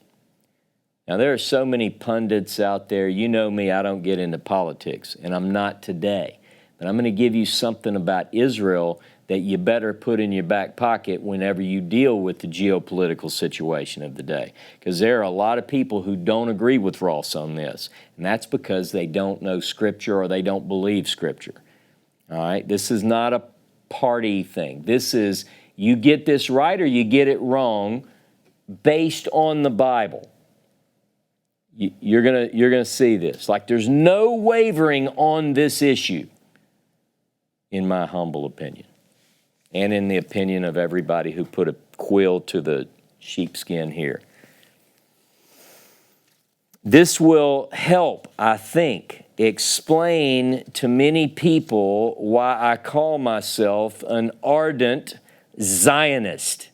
Now, there are so many pundits out there. You know me, I don't get into politics, and I'm not today. But I'm going to give you something about Israel that you better put in your back pocket whenever you deal with the geopolitical situation of the day. Because there are a lot of people who don't agree with Ross on this, and that's because they don't know Scripture or they don't believe Scripture. All right? This is not a party thing. This is, you get this right or you get it wrong based on the Bible. You're gonna see this. Like, there's no wavering on this issue, in my humble opinion. and in the opinion of everybody who put a quill to the sheepskin here. This will help, I think, explain to many people why I call myself an ardent Zionist.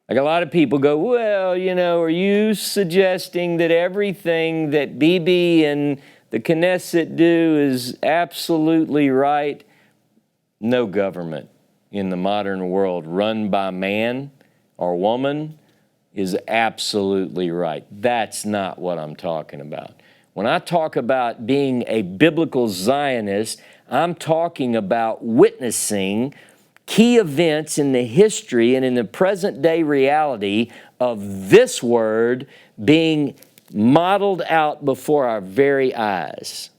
Like a lot of people go, well, are you suggesting that everything that Bibi and the Knesset do is absolutely right? No government in the modern world run by man or woman is absolutely right. That's not what I'm talking about. When I talk about being a biblical Zionist, I'm talking about witnessing key events in the history and in the present day reality of this word being modeled out before our very eyes.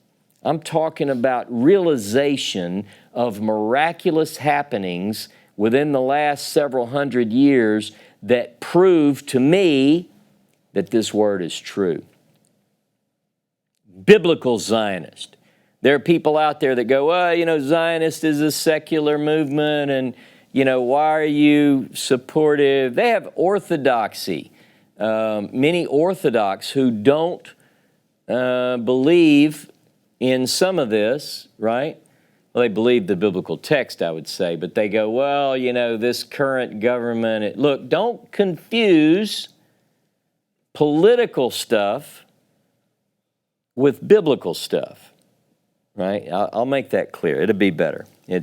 I'm talking about realization of miraculous happenings within the last several hundred years that prove to me that this word is true. Biblical Zionist. There are people out there that go, well, Zionist is a secular movement and, why are you supportive? They have orthodoxy. Many Orthodox who don't believe in some of this, right? Well, they believe the biblical text, I would say, but they go, well, this current government. Look, don't confuse political stuff with biblical stuff, right? I'll make that clear. It'll be better. All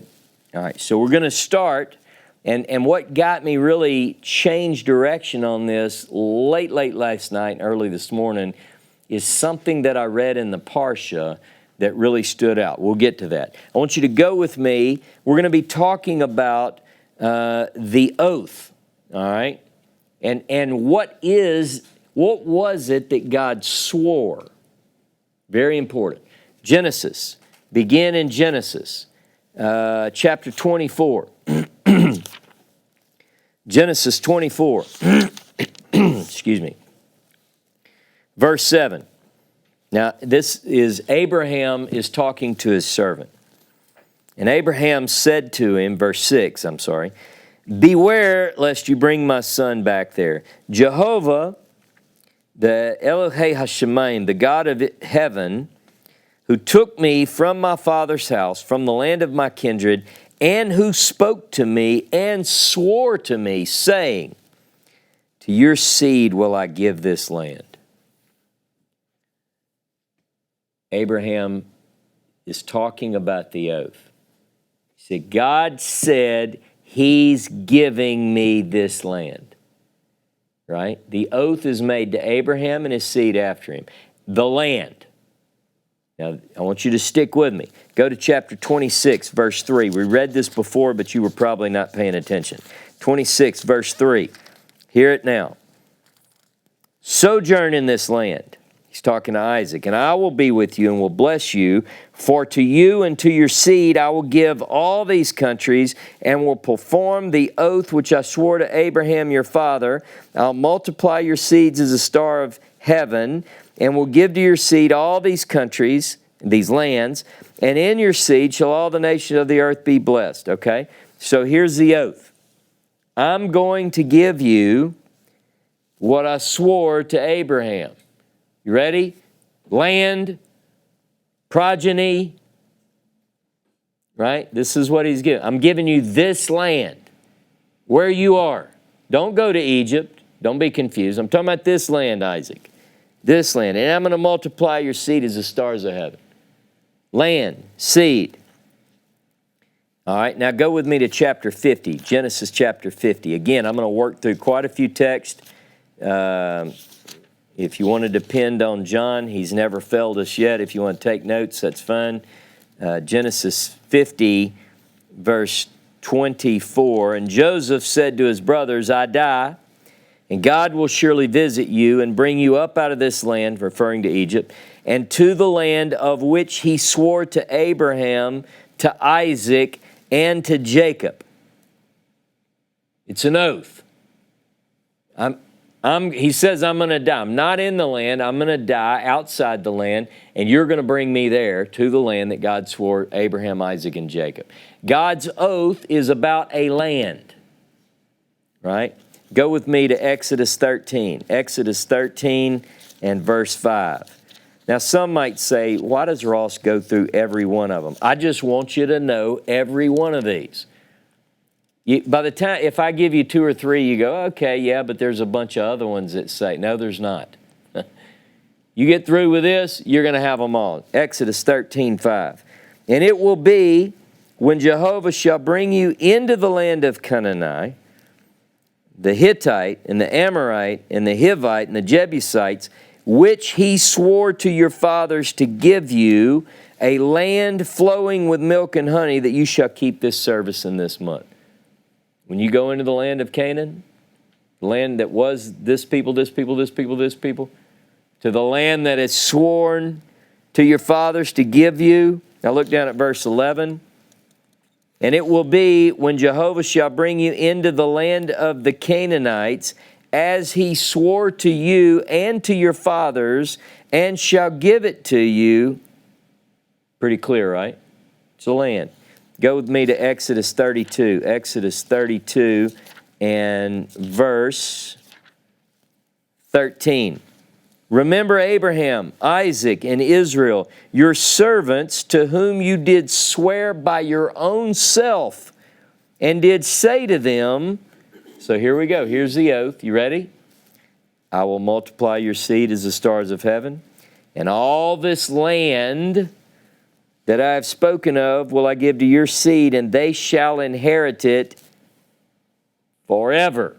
right, so we're going to start, and what got me really changed direction on this late last night and early this morning is something that I read in the Parsha that really stood out. We'll get to that. I want you to go with me. We're going to be talking about the oath, all right? And what was it that God swore? Very important. Genesis. Begin in Genesis, chapter 24. Genesis 24. Excuse me. Verse 7. Now, this is Abraham is talking to his servant. And Abraham said to him, verse 6, beware lest you bring my son back there. Jehovah, the Elohei Hashemayim, the God of heaven, who took me from my father's house, from the land of my kindred, and who spoke to me and swore to me, saying, to your seed will I give this land. Abraham is talking about the oath. He said, God said he's giving me this land. Right? The oath is made to Abraham and his seed after him. The land. Now, I want you to stick with me. Go to chapter 26, verse 3. We read this before, but you were probably not paying attention. 26, verse 3. Hear it now. Sojourn in this land. He's talking to Isaac. And I will be with you and will bless you. For to you and to your seed I will give all these countries and will perform the oath which I swore to Abraham your father. I'll multiply your seeds as a star of heaven and will give to your seed all these countries, these lands, and in your seed shall all the nations of the earth be blessed. Okay? So here's the oath. I'm going to give you what I swore to Abraham. You ready? Land, progeny, right? This is what he's giving. I'm giving you this land, where you are. Don't go to Egypt. Don't be confused. I'm talking about this land, Isaac. This land. And I'm going to multiply your seed as the stars of heaven. Land, seed. All right, now go with me to chapter 50, Genesis chapter 50. Again, I'm going to work through quite a few texts. If you want to depend on John, he's never failed us yet. If you want to take notes, that's fine. Genesis 50, verse 24. And Joseph said to his brothers, I die, and God will surely visit you and bring you up out of this land, referring to Egypt, and to the land of which he swore to Abraham, to Isaac, and to Jacob. It's an oath. He says, I'm going to die. I'm not in the land. I'm going to die outside the land, and you're going to bring me there to the land that God swore Abraham, Isaac, and Jacob. God's oath is about a land, right? Go with me to Exodus 13. Exodus 13 and verse 5. Now, some might say, why does Ross go through every one of them? I just want you to know every one of these. By the time, if I give you 2 or 3, you go, okay, yeah, but there's a bunch of other ones that say, no, there's not. You get through with this, you're going to have them all. Exodus 13:5. And it will be when Jehovah shall bring you into the land of Canaan, the Hittite and the Amorite and the Hivite and the Jebusites, which he swore to your fathers to give you, a land flowing with milk and honey, that you shall keep this service in this month. When you go into the land of Canaan, the land that was this people, this people, this people, this people, to the land that is sworn to your fathers to give you. Now look down at verse 11. And it will be when Jehovah shall bring you into the land of the Canaanites, as he swore to you and to your fathers, and shall give it to you. Pretty clear, right? It's a land. Go with me to Exodus 32. Exodus 32 and verse 13. Remember Abraham, Isaac, and Israel, your servants, to whom you did swear by your own self, and did say to them, so here we go, here's the oath, you ready? I will multiply your seed as the stars of heaven, and all this land that I have spoken of will I give to your seed, and they shall inherit it forever.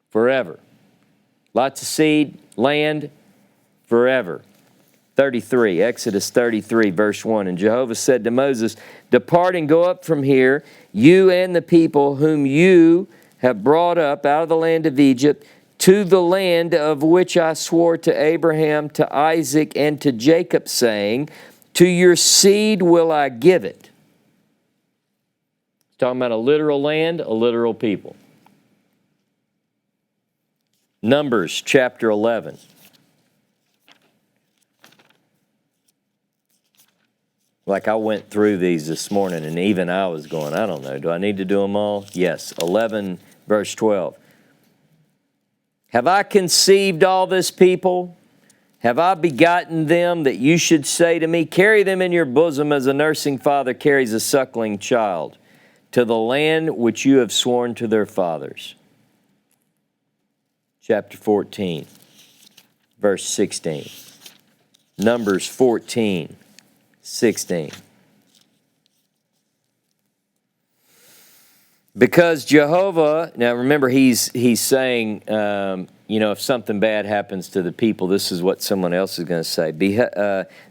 Forever. Lots of seed, land, forever. 33, Exodus 33, verse 1. And Jehovah said to Moses, depart and go up from here, you and the people whom you have brought up out of the land of Egypt, to the land of which I swore to Abraham, to Isaac, and to Jacob, saying, to your seed will I give it. It's talking about a literal land, a literal people. Numbers chapter 11. Like I went through these this morning, and even I was going, I don't know, do I need to do them all? Yes, 11 verse 12. Have I conceived all this people? Have I begotten them, that you should say to me, carry them in your bosom as a nursing father carries a suckling child, to the land which you have sworn to their fathers? Chapter 14, verse 16. Numbers 14, 16. Because Jehovah, now remember he's saying, if something bad happens to the people, this is what someone else is going to say.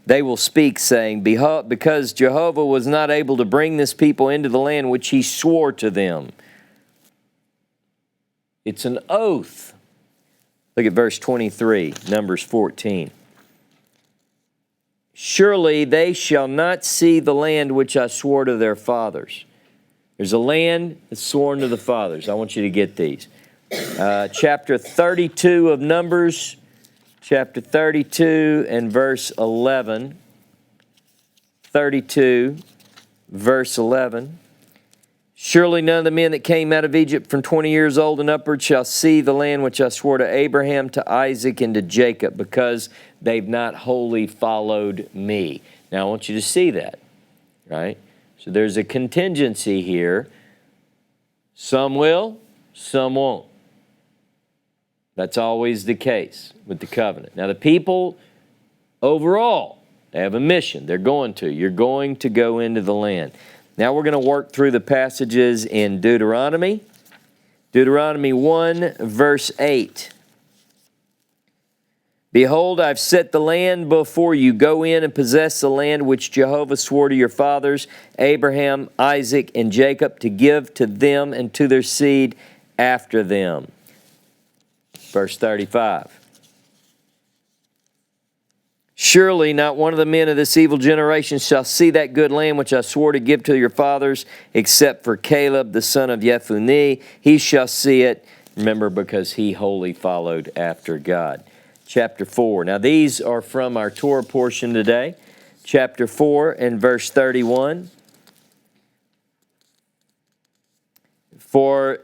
They will speak saying, because Jehovah was not able to bring this people into the land which he swore to them. It's an oath. Look at verse 23, Numbers 14. Surely they shall not see the land which I swore to their fathers. There's a land that's sworn to the fathers. I want you to get these. Chapter 32 of Numbers, chapter 32 and verse 11. 32, verse 11. Surely none of the men that came out of Egypt from 20 years old and upward shall see the land which I swore to Abraham, to Isaac, and to Jacob, because they've not wholly followed me. Now I want you to see that, right? So there's a contingency here. Some will, some won't. That's always the case with the covenant. Now the people overall, they have a mission. They're going to. You're going to go into the land. Now we're going to work through the passages in Deuteronomy. Deuteronomy 1, verse 8. Behold, I've set the land before you. Go in and possess the land which Jehovah swore to your fathers, Abraham, Isaac, and Jacob, to give to them and to their seed after them. Verse 35. Surely not one of the men of this evil generation shall see that good land which I swore to give to your fathers, except for Caleb the son of Jephunneh. He shall see it, Remember, because he wholly followed after God. Chapter 4. Now these are from our Torah portion today. Chapter 4 and verse 31. For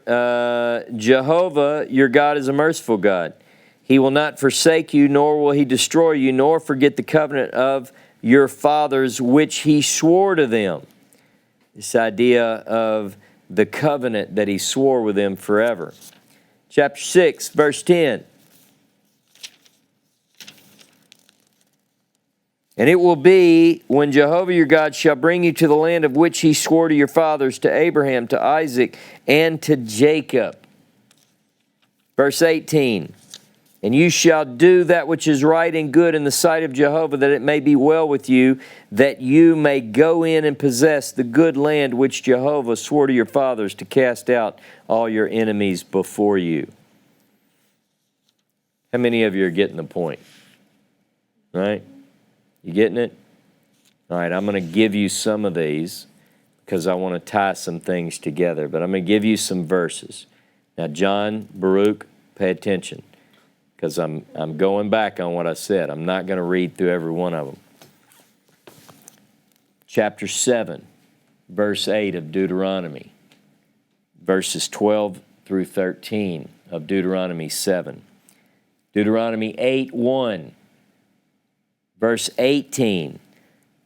Jehovah, your God, is a merciful God. He will not forsake you, nor will he destroy you, nor forget the covenant of your fathers, which he swore to them. This idea of the covenant that he swore with them forever. Chapter 6, verse 10. And it will be when Jehovah your God shall bring you to the land of which he swore to your fathers, to Abraham, to Isaac, and to Jacob. Verse 18. And you shall do that which is right and good in the sight of Jehovah, that it may be well with you, that you may go in and possess the good land which Jehovah swore to your fathers, to cast out all your enemies before you. How many of you are getting the point? Right? You getting it? All right, I'm going to give you some of these because I want to tie some things together. But I'm going to give you some verses. Now, John, Baruch, pay attention because I'm going back on what I said. I'm not going to read through every one of them. Chapter 7, verse 8 of Deuteronomy. Verses 12 through 13 of Deuteronomy 7. Deuteronomy 8:1. Verse 18,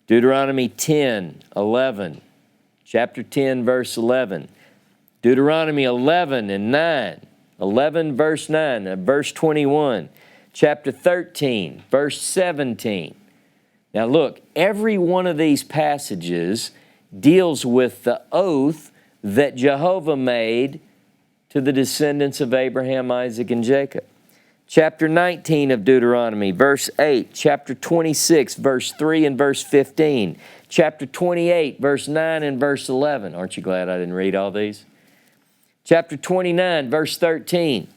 Deuteronomy 10:11, chapter 10, verse 11, Deuteronomy 11 and 9, 11 verse 9, verse 21, chapter 13, verse 17. Now look, every one of these passages deals with the oath that Jehovah made to the descendants of Abraham, Isaac, and Jacob. Chapter 19 of Deuteronomy, verse 8. Chapter 26, verse 3 and verse 15. Chapter 28, verse 9 and verse 11. Aren't you glad I didn't read all these? Chapter 29, verse 13.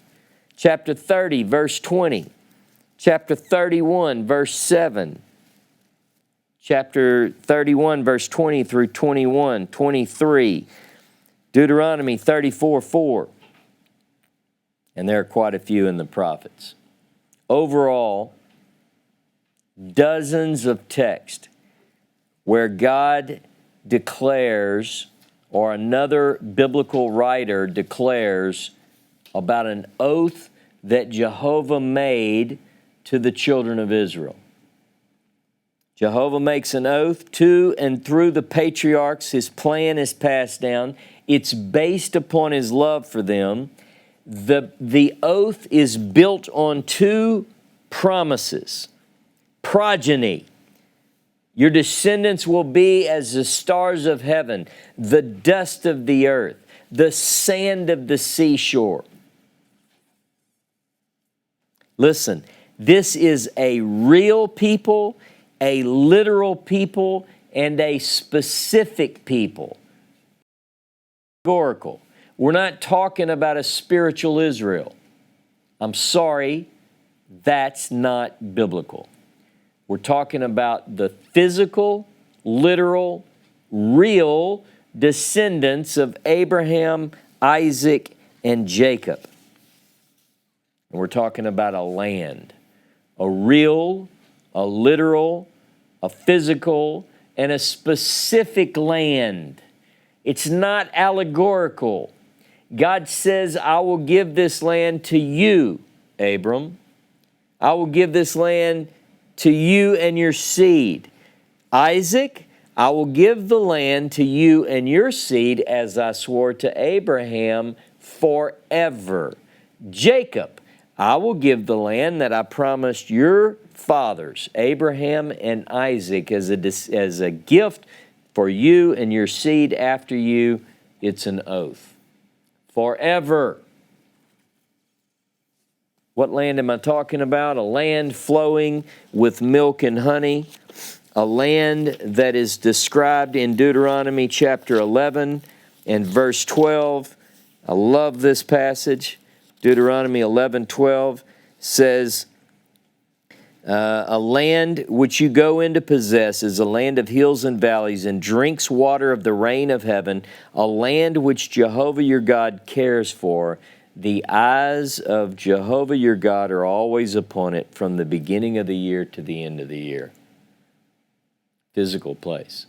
Chapter 30, verse 20. Chapter 31, verse 7. Chapter 31, verse 20 through 21, 23. Deuteronomy 34:4. And there are quite a few in the prophets. Overall, dozens of texts where God declares, or another biblical writer declares, about an oath that Jehovah made to the children of Israel. Jehovah makes an oath to and through the patriarchs. His plan is passed down. It's based upon his love for them. The oath is built on two promises. Progeny. Your descendants will be as the stars of heaven, the dust of the earth, the sand of the seashore. Listen, this is a real people, a literal people, and a specific people. Allegorical. We're not talking about a spiritual Israel. I'm sorry, that's not biblical. We're talking about the physical, literal, real descendants of Abraham, Isaac, and Jacob. And we're talking about a land, a real, a literal, a physical, and a specific land. It's not allegorical. God says, I will give this land to you, Abram. I will give this land to you and your seed. Isaac, I will give the land to you and your seed as I swore to Abraham forever. Jacob, I will give the land that I promised your fathers, Abraham and Isaac, as a gift for you and your seed after you. It's an oath. Forever. What land am I talking about? A land flowing with milk and honey. A land that is described in Deuteronomy chapter 11 and verse 12. I love this passage. Deuteronomy 11:12 says, a land which you go in to possess is a land of hills and valleys, and drinks water of the rain of heaven, a land which Jehovah your God cares for, The eyes of Jehovah your God are always upon it from the beginning of the year to the end of the year. Physical place.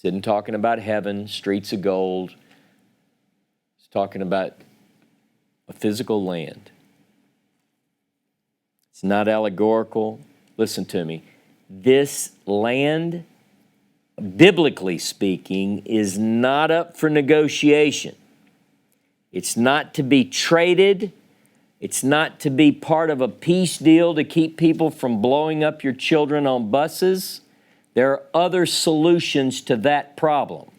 He isn't talking about heaven, streets of gold. He's talking about a physical land. It's not allegorical. Listen to me. This land, biblically speaking, is not up for negotiation. It's not to be traded. It's not to be part of a peace deal to keep people from blowing up your children on buses. There are other solutions to that problem.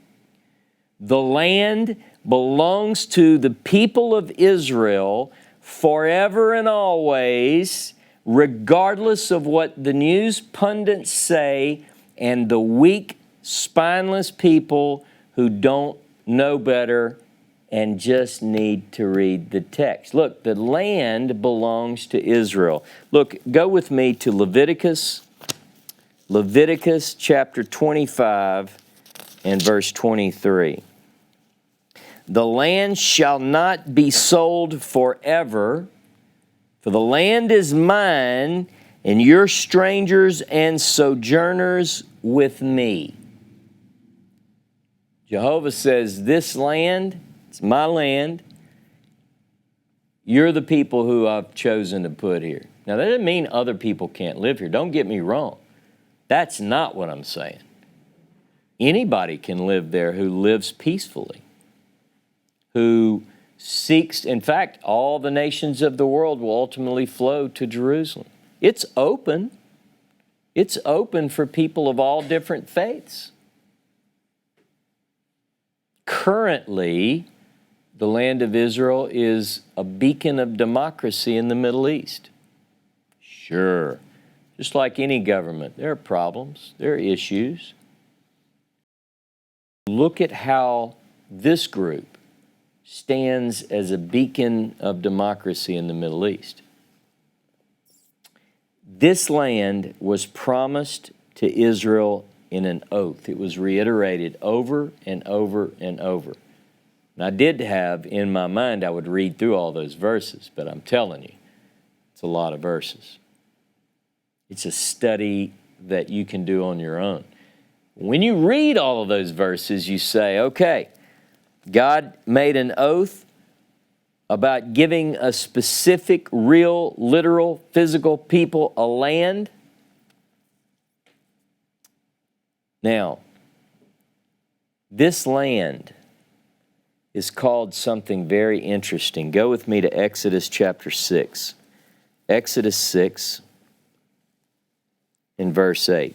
The land belongs to the people of Israel forever and always, regardless of what the news pundits say and the weak, spineless people who don't know better and just need to read the text. Look, the land belongs to Israel. Look, go with me to Leviticus chapter 25 and verse 23. The land shall not be sold forever, for the land is mine, and you're strangers and sojourners with me. Jehovah says, this land, it's my land. You're the people who I've chosen to put here. Now, that doesn't mean other people can't live here. Don't get me wrong. That's not what I'm saying. Anybody can live there who lives peacefully, who seeks, in fact, all the nations of the world will ultimately flow to Jerusalem. It's open. It's open for people of all different faiths. Currently, the land of Israel is a beacon of democracy in the Middle East. Sure, just like any government, there are problems, there are issues. Look at how this group stands as a beacon of democracy in the Middle East. This land was promised to Israel in an oath. It was reiterated over and over and over. And I did have in my mind, I would read through all those verses, but I'm telling you, it's a lot of verses. It's a study that you can do on your own. When you read all of those verses, you say, okay, God made an oath about giving a specific, real, literal, physical people a land. Now, this land is called something very interesting. Go with me to Exodus chapter 6. Exodus 6 in verse 8.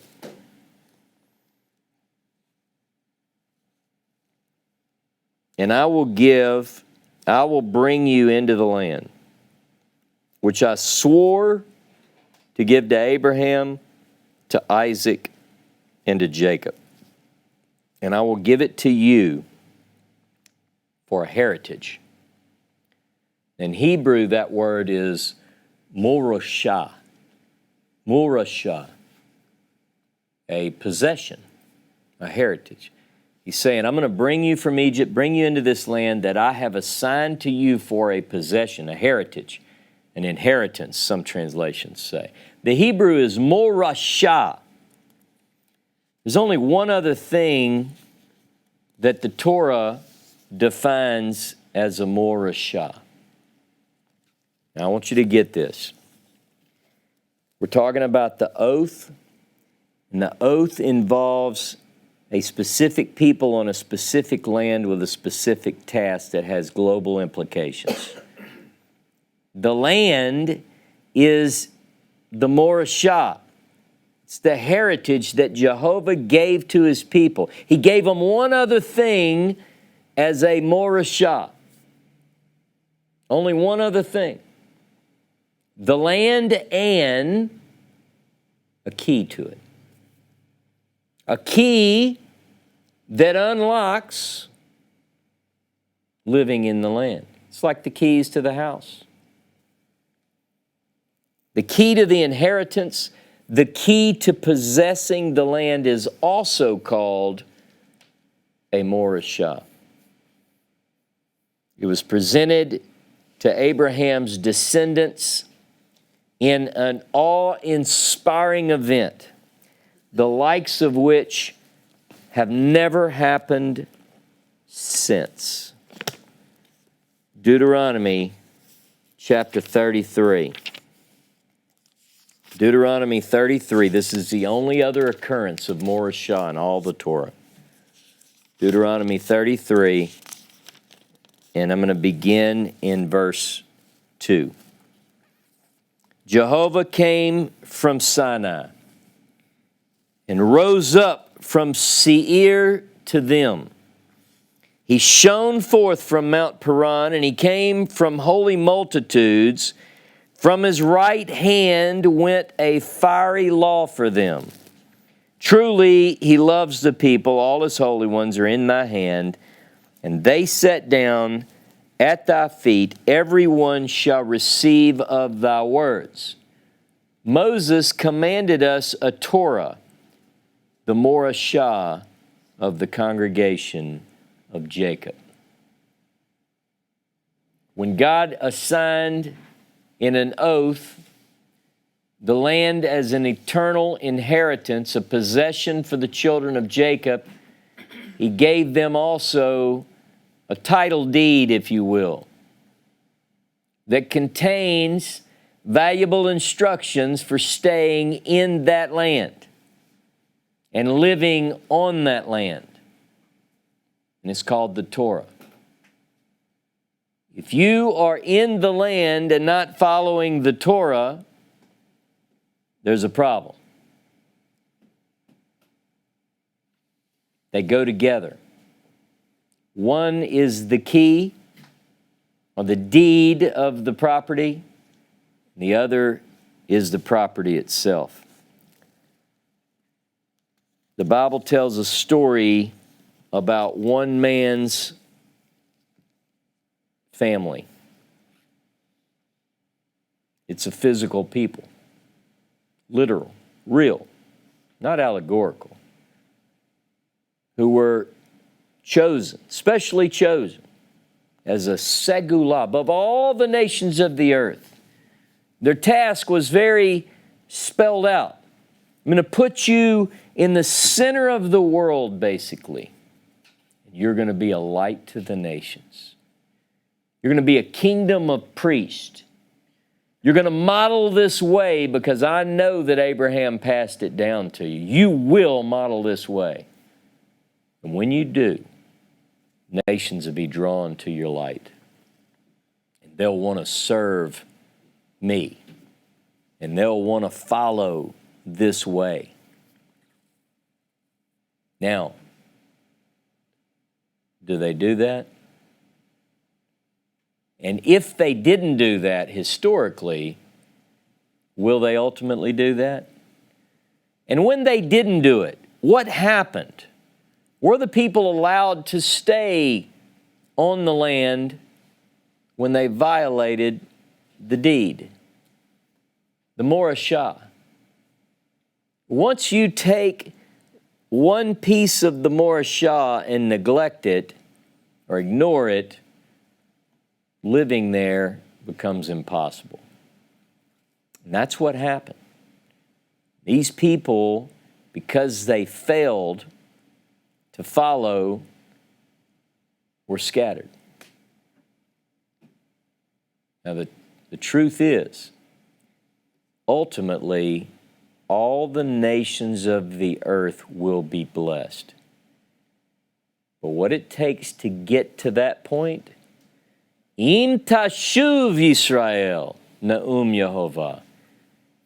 And I will bring you into the land, which I swore to give to Abraham, to Isaac, and to Jacob. And I will give it to you for a heritage. In Hebrew, that word is murashah. Murashah, a possession, a heritage. He's saying, I'm going to bring you from Egypt, bring you into this land that I have assigned to you for a possession, a heritage, an inheritance, some translations say. The Hebrew is murashah. There's only one other thing that the Torah defines as a murashah. Now, I want you to get this. We're talking about the oath, and the oath involves a specific people on a specific land with a specific task that has global implications. The land is the murashah. It's the heritage that Jehovah gave to his people. He gave them one other thing as a murashah. Only one other thing. The land and a key to it. A key that unlocks living in the land. It's like the keys to the house. The key to the inheritance, the key to possessing the land is also called a murashah. It was presented to Abraham's descendants in an awe-inspiring event, the likes of which have never happened since. Deuteronomy chapter 33. Deuteronomy 33, this is the only other occurrence of Morashah in all the Torah. Deuteronomy 33, and I'm going to begin in verse 2. Jehovah came from Sinai and rose up from Seir to them. He shone forth from Mount Paran, and he came from holy multitudes. From his right hand went a fiery law for them. Truly, he loves the people. All his holy ones are in thy hand, and they sat down at thy feet. Every one shall receive of thy words. Moses commanded us a Torah, the Morashah of the congregation of Jacob. When God assigned in an oath the land as an eternal inheritance, a possession for the children of Jacob, he gave them also a title deed, if you will, that contains valuable instructions for staying in that land and living on that land. And it's called the Torah. If you are in the land and not following the Torah, there's a problem. They go together. One is the key or the deed of the property. The other is the property itself. The Bible tells a story about one man's family. It's a physical people. Literal, real, not allegorical, who were chosen, specially chosen, as a segula above all the nations of the earth. Their task was very spelled out. I'm going to put you in the center of the world, basically. You're going to be a light to the nations. You're going to be a kingdom of priests. You're going to model this way because I know that Abraham passed it down to you. You will model this way. And when you do, nations will be drawn to your light. And they'll want to serve me. And they'll want to follow this way. Now, do they do that? And if they didn't do that historically, will they ultimately do that? And when they didn't do it, what happened? Were the people allowed to stay on the land when they violated the deed, the Morashah? Once you take one piece of the Morashah and neglect it or ignore it, living there becomes impossible. And that's what happened. These people, because they failed to follow, were scattered. Now, the truth is, ultimately, all the nations of the earth will be blessed. But what it takes to get to that point, Im tashuv Yisrael, Na'um Yehovah.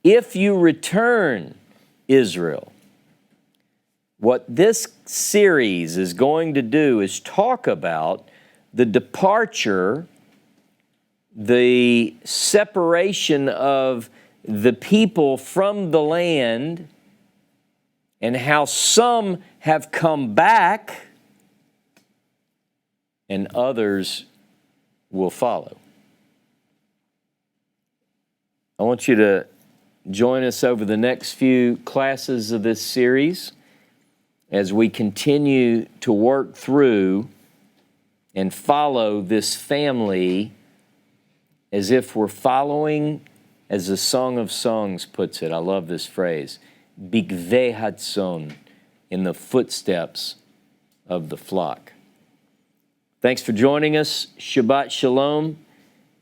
If you return, Israel. What this series is going to do is talk about the departure, the separation of the people from the land, and how some have come back and others will follow. I want you to join us over the next few classes of this series as we continue to work through and follow this family as if we're following, as the Song of Songs puts it, I love this phrase, bigvei hatzon, in the footsteps of the flock. Thanks for joining us. Shabbat Shalom.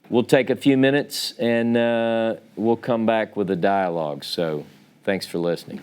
We'll take a few minutes and we'll come back with a dialogue. So thanks for listening.